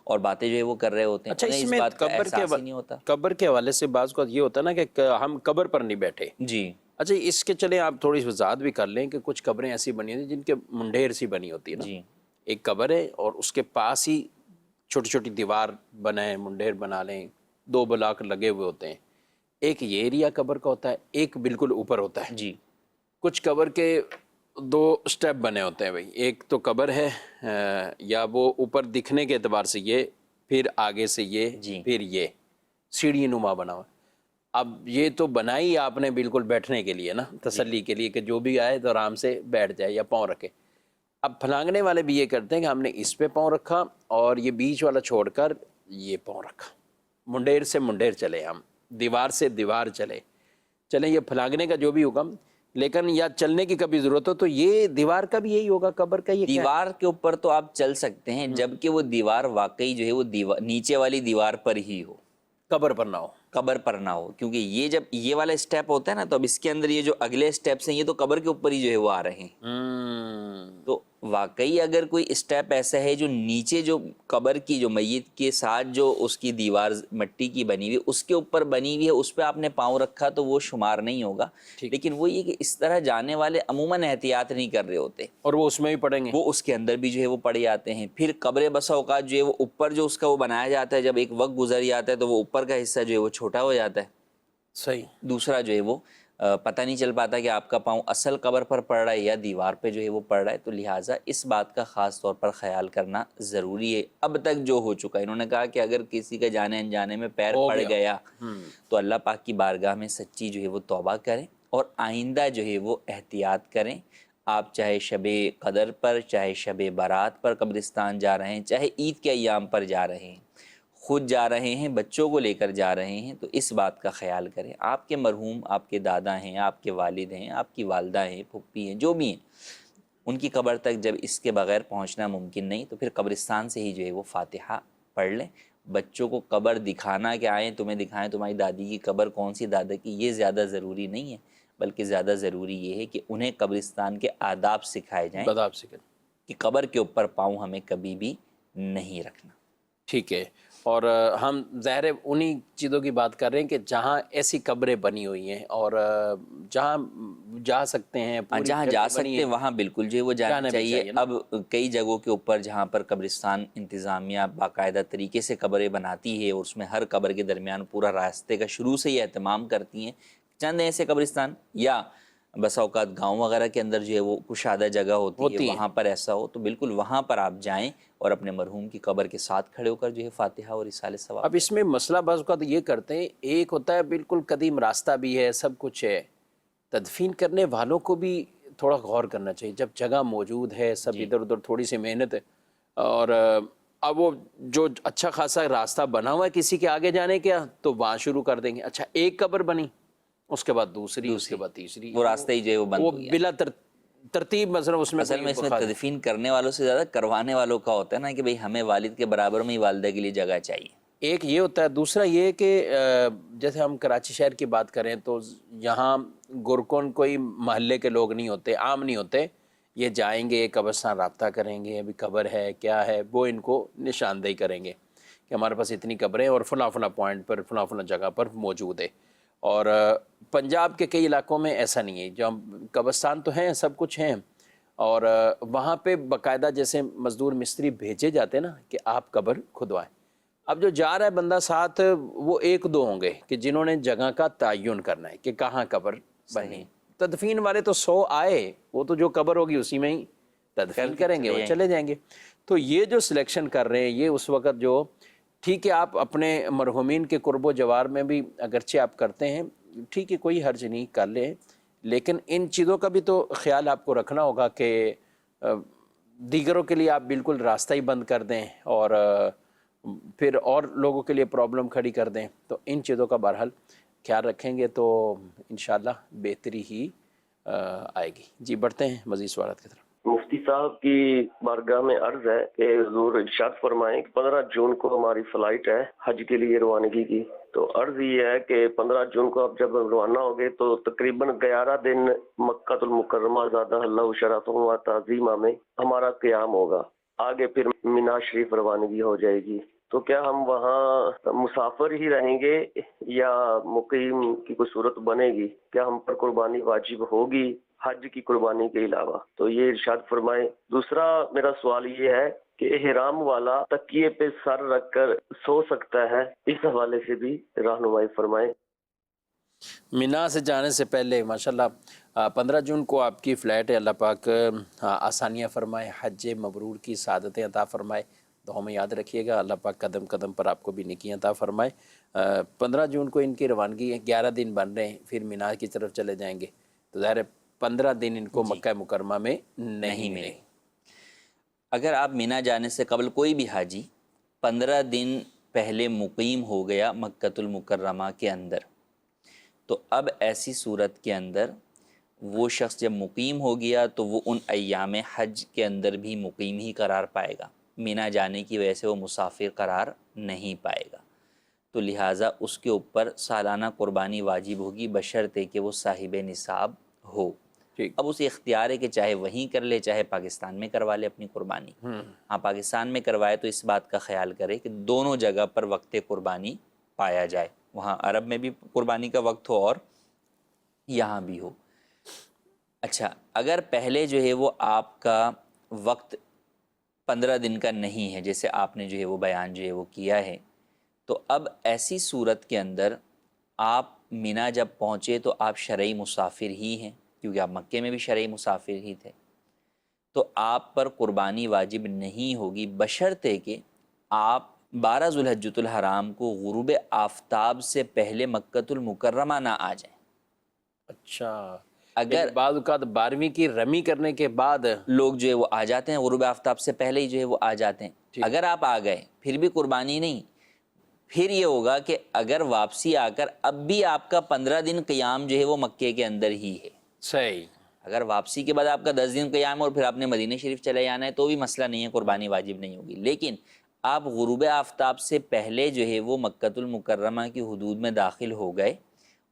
اور باتیں جو ہے وہ کر رہے ہوتے ہیں. اچھا, انہیں اس اس میں بات کا احساس ہی نہیں ہوتا. قبر کے حوالے سے بعض کو یہ ہوتا ہے نا کہ ہم قبر پر نہیں بیٹھے. جی. اچھا, اس کے چلے آپ تھوڑی وضاحت بھی کر لیں کہ کچھ قبریں ایسی بنی ہوتی ہیں جن کے منڈیر سی بنی ہوتی ہے نا. جی. ایک قبر ہے اور اس کے پاس ہی چھوٹی چھوٹی دیوار بنائیں, منڈیر بنا لیں, 2 بلاک لگے ہوئے ہوتے ہیں. ایک یہ ایریا قبر کا ہوتا ہے, ایک بالکل اوپر ہوتا ہے. جی. کچھ قبر کے 2 سٹیپ بنے ہوتے ہیں بھائی. ایک تو قبر ہے یا وہ اوپر دکھنے کے اعتبار سے یہ, پھر آگے سے یہ, جی. پھر یہ سیڑھی نما بنا ہوا. اب یہ تو بنائی آپ نے بالکل بیٹھنے کے لیے نا, تسلی کے لیے کہ جو بھی آئے تو آرام سے بیٹھ جائے یا پاؤں رکھے. اب پھلانگنے والے بھی یہ کرتے ہیں کہ ہم نے اس پہ پاؤں رکھا اور یہ بیچ والا چھوڑ کر یہ پاؤں رکھا, منڈیر سے منڈیر چلے, ہم دیوار سے دیوار چلیں یہ پھلانگنے کا جو بھی حکم. لیکن یا چلنے کی کبھی ضرورت ہو تو یہ دیوار کا بھی یہی ہوگا, قبر کا یہ دیوار کے اوپر تو آپ چل سکتے ہیں جبکہ وہ دیوار واقعی جو ہے وہ نیچے والی دیوار پر ہی ہو, قبر پر نہ ہو. قبر پر نہ ہو. کیونکہ یہ جب یہ والا اسٹیپ ہوتا ہے نا تو اب اس کے اندر یہ جو اگلے اسٹیپس ہیں یہ تو قبر کے اوپر ہی جو ہے وہ آ رہے ہیں. تو واقعی اگر کوئی اسٹیپ ایسا ہے جو نیچے جو قبر کی جو میت کے ساتھ جو اس کی دیوار مٹی کی بنی ہوئی اس کے اوپر بنی ہوئی ہے اس پہ آپ نے پاؤں رکھا تو وہ شمار نہیں ہوگا. لیکن وہ یہ کہ اس طرح جانے والے عموماً احتیاط نہیں کر رہے ہوتے اور وہ اس میں بھی پڑیں گے, وہ اس کے اندر بھی جو ہے وہ پڑے جاتے ہیں. پھر قبر بسا اوقات جو ہے وہ اوپر جو اس کا وہ بنایا جاتا ہے, جب ایک وقت گزر جاتا ہے تو وہ اوپر کا حصہ جو ہے وہ چھوٹا ہو جاتا ہے. صحیح. دوسرا جو ہے وہ پتہ نہیں چل پاتا کہ آپ کا پاؤں اصل قبر پر پڑ رہا ہے یا دیوار پہ جو ہے وہ پڑ رہا ہے. تو لہٰذا اس بات کا خاص طور پر خیال کرنا ضروری ہے. اب تک جو ہو چکا ہے, انہوں نے کہا کہ اگر کسی کا جانے انجانے میں پیر پڑ گیا تو اللہ پاک کی بارگاہ میں سچی جو ہے وہ توبہ کریں اور آئندہ جو ہے وہ احتیاط کریں. آپ چاہے شب قدر پر, چاہے شب برات پر قبرستان جا رہے ہیں, چاہے عید کے ایام پر جا رہے ہیں, خود جا رہے ہیں, بچوں کو لے کر جا رہے ہیں, تو اس بات کا خیال کریں. آپ کے مرحوم آپ کے دادا ہیں, آپ کے والد ہیں, آپ کی والدہ ہیں, پھپھی ہیں, جو بھی ہیں, ان کی قبر تک جب اس کے بغیر پہنچنا ممکن نہیں تو پھر قبرستان سے ہی جو ہے وہ فاتحہ پڑھ لیں. بچوں کو قبر دکھانا کہ آئیں تمہیں دکھائیں تمہاری دادی کی قبر کون سی دادا کی, یہ زیادہ ضروری نہیں ہے, بلکہ زیادہ ضروری یہ ہے کہ انہیں قبرستان کے آداب سکھائے جائیں کہ قبر کے اوپر پاؤں ہمیں کبھی بھی نہیں رکھنا. ٹھیک ہے. اور ہم ظاہر انہی چیزوں کی بات کر رہے ہیں کہ جہاں ایسی قبریں بنی ہوئی ہیں اور جہاں جا سکتے ہیں, جہاں جا سکتے ہیں وہاں بالکل جو ہے وہ جانا چاہیے. اب کئی جگہوں کے اوپر جہاں پر قبرستان انتظامیہ باقاعدہ طریقے سے قبریں بناتی ہے اور اس میں ہر قبر کے درمیان پورا راستے کا شروع سے ہی اہتمام کرتی ہیں. چند ایسے قبرستان یا بسا اوقات گاؤں وغیرہ کے اندر جو ہے وہ کشادہ جگہ ہوتی ہے, وہاں پر ایسا ہو تو بالکل وہاں پر آپ جائیں اور اپنے مرحوم کی قبر کے ساتھ کھڑے ہو کر جو ہے فاتحہ اور اصال ثواب. اب اس میں مسئلہ بعض اوقات یہ کرتے ہیں, ایک ہوتا ہے بالکل قدیم راستہ بھی ہے, سب کچھ ہے, تدفین کرنے والوں کو بھی تھوڑا غور کرنا چاہیے. جب جگہ موجود ہے, سب ادھر ادھر تھوڑی سی محنت ہے, اور اب وہ جو اچھا خاصا راستہ بنا ہوا ہے کسی کے آگے جانے کا تو وہاں شروع کر دیں گے. اچھا ایک قبر بنی, اس کے بعد دوسری, اس کے بعد تیسری, وہ راستہ ہی جو ہے وہ بند ہو گیا بلا ترتیب. مثلا اس میں اس میں تدفین کرنے والوں سے زیادہ کروانے والوں کا ہوتا ہے نا کہ بھئی ہمیں والد کے برابر میں ہی والدہ کے لیے جگہ چاہیے. ایک یہ ہوتا ہے. دوسرا یہ کہ جیسے ہم کراچی شہر کی بات کریں تو یہاں گرکن کوئی محلے کے لوگ نہیں ہوتے, عام نہیں ہوتے. یہ جائیں گے قبرستان, رابطہ کریں گے, ابھی قبر ہے کیا ہے, وہ ان کو نشاندہی کریں گے کہ ہمارے پاس اتنی قبریں اور فلاں فلاں پوائنٹ پر فلاں فلاں جگہ پر موجود ہے. اور پنجاب کے کئی علاقوں میں ایسا نہیں ہے, جو قبرستان تو ہیں, سب کچھ ہیں, اور وہاں پہ باقاعدہ جیسے مزدور مستری بھیجے جاتے ہیں نا کہ آپ قبر کھدوائیں. اب جو جا رہا ہے بندہ ساتھ, وہ 1-2 ہوں گے کہ جنہوں نے جگہ کا تعین کرنا ہے کہ کہاں قبر بنی. تدفین والے تو 100 آئے, وہ تو جو قبر ہوگی اسی میں ہی تدفین کریں گے اور چلے جائیں گے. تو یہ جو سلیکشن کر رہے ہیں یہ اس وقت جو ٹھیک ہے آپ اپنے مرحومین کے قرب و جوار میں بھی اگرچہ آپ کرتے ہیں ٹھیک ہے کوئی حرج نہیں کر لیں، لیکن ان چیزوں کا بھی تو خیال آپ کو رکھنا ہوگا کہ دیگروں کے لیے آپ بالکل راستہ ہی بند کر دیں اور پھر اور لوگوں کے لیے پرابلم کھڑی کر دیں. تو ان چیزوں کا بہرحال خیال رکھیں گے تو انشاءاللہ بہتری ہی آئے گی. جی بڑھتے ہیں مزید سوالات کی طرف. مفتی صاحب کی بارگاہ میں عرض ہے کہ حضور ارشاد فرمائیں کہ 15 جون کو ہماری فلائٹ ہے حج کے لیے روانگی کی. تو عرض یہ ہے کہ 15 جون کو آپ جب روانہ ہوگے تو تقریباً 11 دن مکہ المکرمہ زادہ اللہ شرف و تعظیمہ میں ہمارا قیام ہوگا. آگے پھر مینا شریف روانگی ہو جائے گی. تو کیا ہم وہاں مسافر ہی رہیں گے یا مقیم کی کوئی صورت بنے گی؟ کیا ہم پر قربانی واجب ہوگی حج کی قربانی کے علاوہ؟ تو یہ ارشاد فرمائیں. دوسرا میرا سوال یہ ہے کہ احرام والا تکیے پہ سر رکھ کر سو سکتا ہے؟ اس حوالے سے بھی رہنمائی فرمائیں. مینا سے جانے سے پہلے ماشاءاللہ 15 جون کو آپ کی فلائٹ ہے. اللہ پاک آسانیاں فرمائے، حج مبرور کی سعادتیں عطا فرمائے. دعاؤں میں یاد رکھیے گا اللہ پاک قدم قدم پر آپ کو بھی نیکیاں عطا فرمائے. 15 جون کو ان کی روانگی ہے، 11 دن بن رہے ہیں، پھر مینا کی طرف چلے جائیں گے. تو ظاہر 15 دن ان کو مکہ مکرمہ میں نہیں ملے. اگر آپ مینا جانے سے قبل کوئی بھی حاجی 15 دن پہلے مقیم ہو گیا مکہ المکرمہ کے اندر، تو اب ایسی صورت کے اندر وہ شخص جب مقیم ہو گیا تو وہ ان ایام حج کے اندر بھی مقیم ہی قرار پائے گا. مینا جانے کی وجہ سے وہ مسافر قرار نہیں پائے گا. تو لہٰذا اس کے اوپر سالانہ قربانی واجب ہوگی بشرطے کہ وہ صاحب نصاب ہو. اب اسے اختیار ہے کہ چاہے وہیں کر لے چاہے پاکستان میں کروا لے اپنی قربانی. ہاں پاکستان میں کروائے تو اس بات کا خیال کرے کہ دونوں جگہ پر وقت قربانی پایا جائے، وہاں عرب میں بھی قربانی کا وقت ہو اور یہاں بھی ہو. اچھا اگر پہلے جو ہے وہ آپ کا وقت 15 دن کا نہیں ہے جیسے آپ نے جو ہے وہ بیان جو ہے وہ کیا ہے، تو اب ایسی صورت کے اندر آپ مینا جب پہنچے تو آپ شرعی مسافر ہی ہیں، کیونکہ آپ مکے میں بھی شرعی مسافر ہی تھے. تو آپ پر قربانی واجب نہیں ہوگی بشرطے کہ آپ 12 ذوالحجۃ الحرام کو غروب آفتاب سے پہلے مکہ المکرمہ نہ آ جائیں. اچھا اگر بعض اوقات 12ویں کی رمی کرنے کے بعد لوگ جو ہے وہ آ جاتے ہیں غروب آفتاب سے پہلے ہی جو ہے وہ آ جاتے ہیں. اگر آپ آ گئے پھر بھی قربانی نہیں، پھر یہ ہوگا کہ اگر واپسی آ کر اب بھی آپ کا 15 دن قیام جو ہے وہ مکے کے اندر ہی ہے. صحیح. اگر واپسی کے بعد آپ کا 10 دن قیام اور پھر آپ نے مدینہ شریف چلے جانا ہے تو بھی مسئلہ نہیں ہے، قربانی واجب نہیں ہوگی. لیکن آپ غروب آفتاب سے پہلے جو ہے وہ مکہ المکرمہ کی حدود میں داخل ہو گئے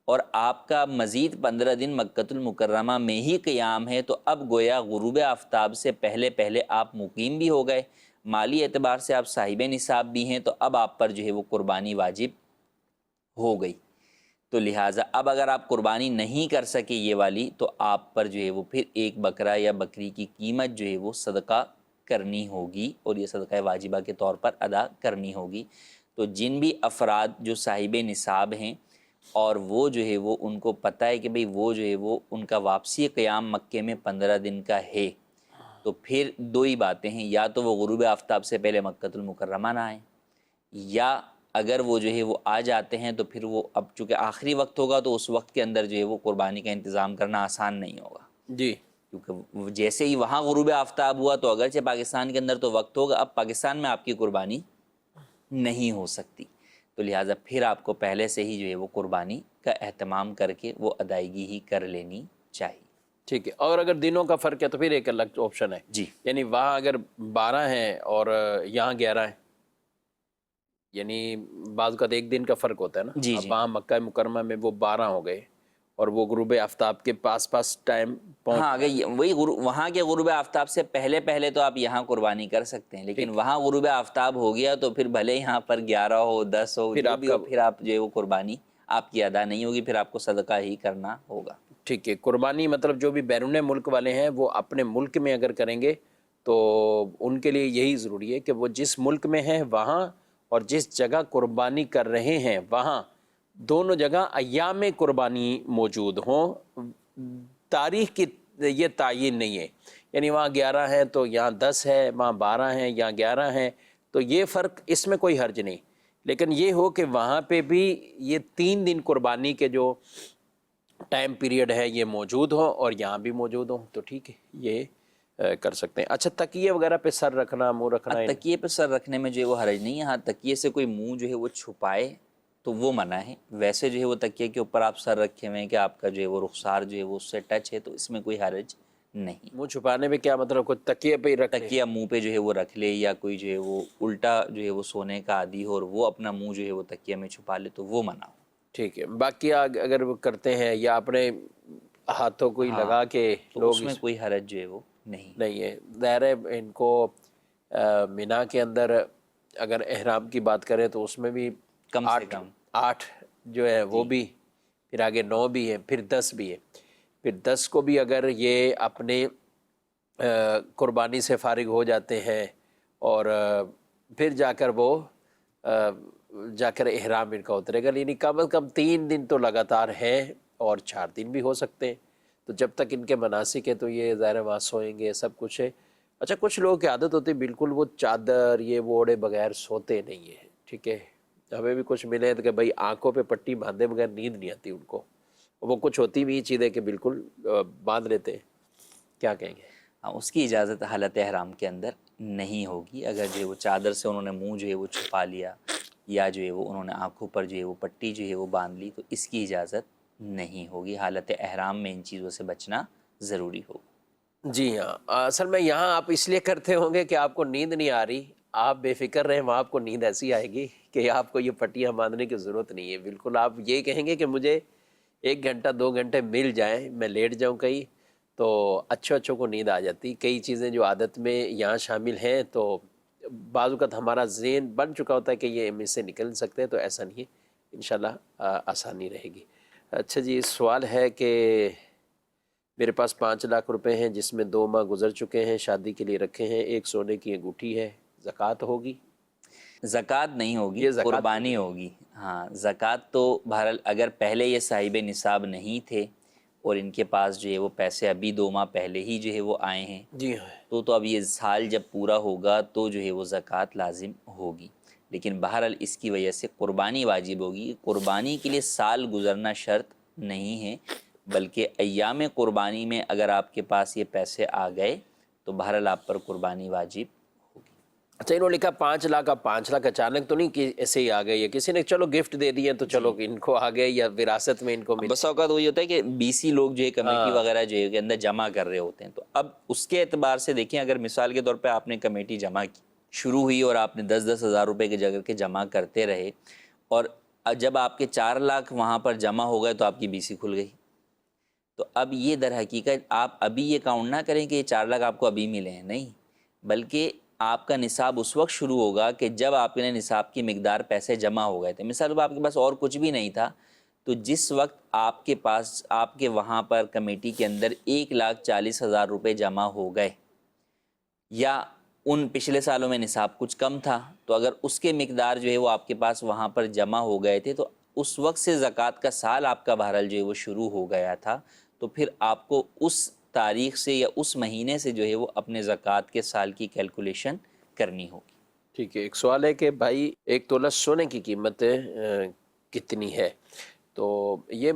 اور آپ کا مزید 15 دن مکہ المکرمہ میں ہی قیام ہے، تو اب گویا غروب آفتاب سے پہلے پہلے آپ مقیم بھی ہو گئے، مالی اعتبار سے آپ صاحب نصاب بھی ہیں، تو اب آپ پر جو ہے وہ قربانی واجب ہو گئی. تو لہٰذا اب اگر آپ قربانی نہیں کر سکے یہ والی تو آپ پر جو ہے وہ پھر ایک بکرا یا بکری کی قیمت جو ہے وہ صدقہ کرنی ہوگی اور یہ صدقہ واجبہ کے طور پر ادا کرنی ہوگی. تو جن بھی افراد جو صاحب نصاب ہیں اور وہ جو ہے وہ ان کو پتہ ہے کہ بھئی وہ جو ہے وہ ان کا واپسی قیام مکے میں 15 دن کا ہے، تو پھر دو ہی باتیں ہیں، یا تو وہ غروب آفتاب سے پہلے مکہ المکرمہ نہ آئیں، یا اگر وہ جو ہے وہ آ جاتے ہیں تو پھر وہ اب چونکہ آخری وقت ہوگا تو اس وقت کے اندر جو ہے وہ قربانی کا انتظام کرنا آسان نہیں ہوگا. جی کیونکہ جیسے ہی وہاں غروب آفتاب ہوا تو اگرچہ پاکستان کے اندر تو وقت ہوگا، اب پاکستان میں آپ کی قربانی نہیں ہو سکتی. تو لہٰذا پھر آپ کو پہلے سے ہی جو ہے وہ قربانی کا اہتمام کر کے وہ ادائیگی ہی کر لینی چاہیے. ٹھیک ہے. اور اگر دنوں کا فرق ہے تو پھر ایک الگ آپشن ہے. جی یعنی وہاں اگر 12 ہیں اور یہاں 11 ہیں، یعنی بعض کا ایک دن کا فرق ہوتا ہے نا. جی اب وہاں مکہ مکرمہ میں وہ 12 ہو گئے اور وہ غروب آفتاب کے پاس ٹائم پہنچ. ہاں اگر وہی وہاں کے غروب آفتاب سے پہلے تو آپ یہاں قربانی کر سکتے ہیں، لیکن وہاں غروب آفتاب ہو گیا تو پھر بھلے یہاں پر 11 ہو 10 ہو جو بھی ہو، پھر آپ جو ہے وہ قربانی آپ کی ادا نہیں ہوگی، پھر آپ کو صدقہ ہی کرنا ہوگا. ٹھیک ہے. قربانی مطلب جو بھی بیرون ملک والے ہیں وہ اپنے ملک میں اگر کریں گے تو ان کے لیے یہی ضروری ہے کہ وہ جس ملک میں ہیں وہاں اور جس جگہ قربانی کر رہے ہیں وہاں دونوں جگہ ایام قربانی موجود ہوں. تاریخ کی یہ تعین نہیں ہے یعنی وہاں 11 ہیں تو یہاں 10 ہے، وہاں 12 ہیں یہاں 11 ہیں، تو یہ فرق اس میں کوئی حرج نہیں، لیکن یہ ہو کہ وہاں پہ بھی یہ 3 دن قربانی کے جو ٹائم پیریڈ ہے یہ موجود ہو اور یہاں بھی موجود ہو تو ٹھیک ہے، یہ کر سکتے ہیں۔ اچھا تکیے وغیرہ پہ سر رکھنا، منہ رکھنا، تکیے پہ سر رکھنے میں جو ہے وہ حرج نہیں ہے، ہاں تکیے سے کوئی منہ جو ہے وہ چھپائے تو وہ منع ہے، ویسے جو ہے وہ تکیے کے اوپر آپ سر رکھے ہوئے ہیں کہ آپ کا جو ہے وہ رخسار جو ہے وہ اس سے ٹچ ہے تو اس میں کوئی حرج نہیں۔ منہ چھپانے میں کیا مطلب، کوئی تکیے پہ ہی رکھ لے؟ تکیہ منہ پہ جو ہے وہ رکھ لے، یا کوئی جو ہے وہ الٹا جو ہے وہ سونے کا عادی ہو اور وہ اپنا منہ جو ہے وہ تکیہ میں چھپا لے تو وہ منع ہو۔ ٹھیک ہے، باقی اگر وہ کرتے ہیں یا اپنے ہاتھوں کو ہی لگا کے تو لوگ اس میں کوئی حرج جو ہے وہ نہیں ہے۔ ظاہر ہے ان کو مینا کے اندر اگر احرام کی بات کریں تو اس میں بھی کم سے کم 8 جو ہے وہ بھی، پھر آگے 9 بھی ہے، پھر 10 بھی ہے، پھر 10 کو بھی اگر یہ اپنے قربانی سے فارغ ہو جاتے ہیں اور پھر جا کر وہ جا کر احرام ان کا اترے گا، یعنی کم از کم 3 دن تو لگاتار ہے اور 4 دن بھی ہو سکتے ہیں، تو جب تک ان کے مناسک ہے تو یہ ظاہر وہاں سوئیں گے، سب کچھ ہے۔ اچھا کچھ لوگوں کی عادت ہوتی ہے بالکل وہ چادر یہ وہ اوڑے بغیر سوتے نہیں ہیں، ٹھیک ہے، ہمیں بھی کچھ ملے تو کہ بھائی آنکھوں پہ پٹی باندھے بغیر نیند نہیں آتی ان کو، وہ کچھ ہوتی بھی چیزیں کہ بالکل باندھ لیتے ہیں، کیا کہیں گے؟ ہاں اس کی اجازت حالت احرام کے اندر نہیں ہوگی، اگر جو ہے وہ چادر سے انہوں نے منہ جو ہے وہ چھپا لیا یا جو ہے وہ انہوں نے آنکھوں پر جو ہے وہ پٹی جو ہے وہ باندھ لی تو اس کی اجازت نہیں ہوگی، حالت احرام میں ان چیزوں سے بچنا ضروری ہوگا۔ جی ہاں، اصل میں یہاں آپ اس لیے کرتے ہوں گے کہ آپ کو نیند نہیں آ رہی، آپ بے فکر رہیں، وہاں آپ کو نیند ایسی آئے گی کہ آپ کو یہ پٹیاں باندھنے کی ضرورت نہیں ہے، بالکل آپ یہ کہیں گے کہ مجھے 1 گھنٹہ 2 گھنٹے مل جائیں، میں لیٹ جاؤں کہیں، تو اچھوں کو نیند آ جاتی۔ کئی چیزیں جو عادت میں یہاں شامل ہیں تو بعض اوقات ہمارا ذہن بن چکا ہوتا ہے کہ یہ ہم اس سے نکل سکتے ہیں، تو ایسا نہیں ہے، انشاءاللہ آسانی رہے گی۔ اچھا جی، سوال ہے کہ میرے پاس 5 لاکھ روپے ہیں جس میں 2 ماہ گزر چکے ہیں، شادی کے لیے رکھے ہیں، ایک سونے کی انگوٹھی ہے، زکوٰۃ ہوگی؟ زکوٰۃ نہیں ہوگی، یہ زکوٰۃ قربانی ہوگی۔ ہاں زکوٰۃ تو بہرحال اگر پہلے یہ صاحب نصاب نہیں تھے اور ان کے پاس جو ہے وہ پیسے ابھی 2 ماہ پہلے ہی جو ہے وہ آئے ہیں جی ہاں، تو اب یہ سال جب پورا ہوگا تو جو ہے وہ زکوٰۃ لازم ہوگی، لیکن بہرحال اس کی وجہ سے قربانی واجب ہوگی۔ قربانی کے لیے سال گزرنا شرط نہیں ہے، بلکہ ایام قربانی میں اگر آپ کے پاس یہ پیسے آ گئے تو بہرحال آپ پر قربانی واجب ہوگی۔ اچھا انہوں نے لکھا 5 لاکھ، اب 5 لاکھ اچانک تو نہیں کہ ایسے ہی آ گئے، یا کسی نے چلو گفٹ دے دیے تو چلو ان کو آ گئے یا وراثت میں ان کو مل۔ بس اوقات وہی ہوتا ہے کہ BC لوگ جو ہے کمیٹی وغیرہ جو ہے کے اندر جمع کر رہے ہوتے ہیں، تو اب اس کے اعتبار سے دیکھیں، اگر مثال کے طور پہ آپ نے کمیٹی جمع کی شروع ہوئی اور آپ نے 10-10 ہزار روپے کی جگہ کے جمع کرتے رہے اور جب آپ کے 4 لاکھ وہاں پر جمع ہو گئے تو آپ کی BC کھل گئی، تو اب یہ در حقیقت آپ ابھی یہ کاؤنٹ نہ کریں کہ یہ 4 لاکھ آپ کو ابھی ملے ہیں، نہیں، بلکہ آپ کا نصاب اس وقت شروع ہوگا کہ جب آپ نے نصاب کی مقدار پیسے جمع ہو گئے تھے۔ مثال آپ کے پاس اور کچھ بھی نہیں تھا تو جس وقت آپ کے پاس آپ کے وہاں پر کمیٹی کے اندر 1,40,000 روپے جمع ہو گئے یا ان پچھلے سالوں میں نصاب کچھ کم تھا تو اگر اس کے مقدار جو ہے وہ آپ کے پاس وہاں پر جمع ہو گئے تھے تو اس وقت سے زکوٰۃ کا سال آپ کا بہرحال جو ہے وہ شروع ہو گیا تھا، تو پھر آپ کو اس تاریخ سے یا اس مہینے سے جو ہے وہ اپنے زکوٰۃ کے سال کی کیلکولیشن کرنی ہوگی۔ ٹھیک ہے، ایک سوال ہے کہ بھائی 1 تولہ سونے کی قیمت کتنی ہے؟ تو یہ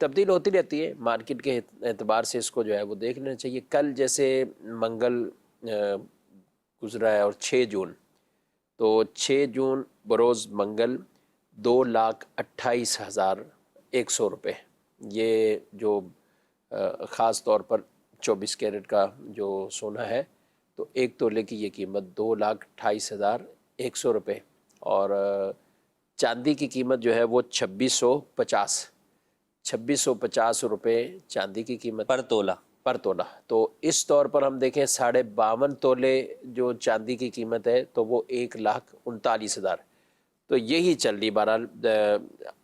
تبدیل ہوتی رہتی ہے، مارکیٹ کے اعتبار سے اس کو جو ہے وہ دیکھ لینا چاہیے۔ کل جیسے منگل گزرا ہے اور 6 جون، تو 6 جون بروز منگل 2,28,100 روپے، یہ جو خاص طور پر 24 کیرٹ کا جو سونا ہے تو 1 تولے کی یہ قیمت 2,28,100 روپے، اور چاندی کی قیمت جو ہے وہ 2,650 روپے چاندی کی قیمت پر تولہ۔ تو اس طور پر ہم دیکھیں 52.5 تولے جو چاندی کی قیمت ہے تو وہ 1,39,000، تو یہی چل رہی۔ بہرحال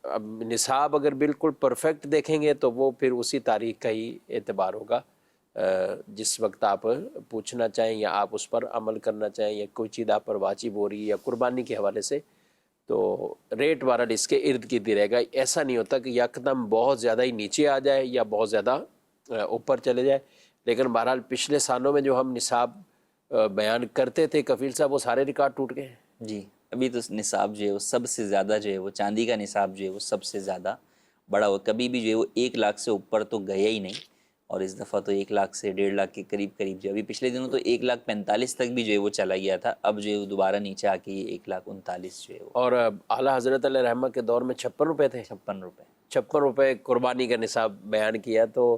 اب نصاب اگر بالکل پرفیکٹ دیکھیں گے تو وہ پھر اسی تاریخ کا ہی اعتبار ہوگا جس وقت آپ پوچھنا چاہیں یا آپ اس پر عمل کرنا چاہیں یا کوئی چیز آپ پر واجب ہو رہی ہے یا قربانی کے حوالے سے، تو ریٹ بہرحال اس کے ارد گرد ہی رہے گا۔ ایسا نہیں ہوتا کہ یکدم بہت زیادہ ہی نیچے آ جائے یا بہت زیادہ اوپر چلے جائے، لیکن بہرحال پچھلے سالوں میں جو ہم نصاب بیان کرتے تھے کفیل صاحب وہ سارے ریکارڈ ٹوٹ گئے ہیں۔ جی ابھی تو نصاب جو ہے وہ سب سے زیادہ جو ہے وہ چاندی کا نصاب جو ہے وہ سب سے زیادہ بڑا ہو، کبھی بھی جو ہے وہ 1 لاکھ سے اوپر تو گیا ہی نہیں، اور اس دفعہ تو 1 لاکھ سے 1.5 لاکھ کے قریب جو ابھی پچھلے دنوں تو 1,45,000 تک بھی جو ہے وہ چلا گیا تھا، اب جو ہے وہ دوبارہ نیچے آ کے یہ 1,39,000 جو ہے وہ اور اعلیٰ حضرت علیہ رحمہ کے دور میں 56 روپے تھے، 56 روپے۔ 56 روپے قربانی کا نصاب بیان کیا، تو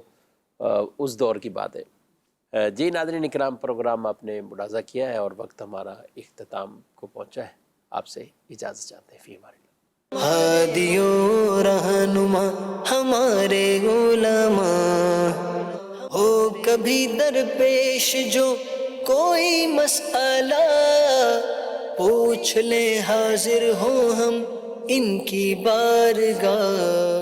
اس دور کی بات ہے۔ جی ناظرین اکرام، پروگرام آپ نے ملاحظہ کیا ہے اور وقت ہمارا اختتام کو پہنچا ہے، آپ سے اجازت چاہتے ہیں، فی امان اللہ۔ ہادیوں رہنما ہمارے علماء، ہو کبھی درپیش جو کوئی مسئلہ، پوچھ لیں حاضر ہوں ہم ان کی بارگاہ۔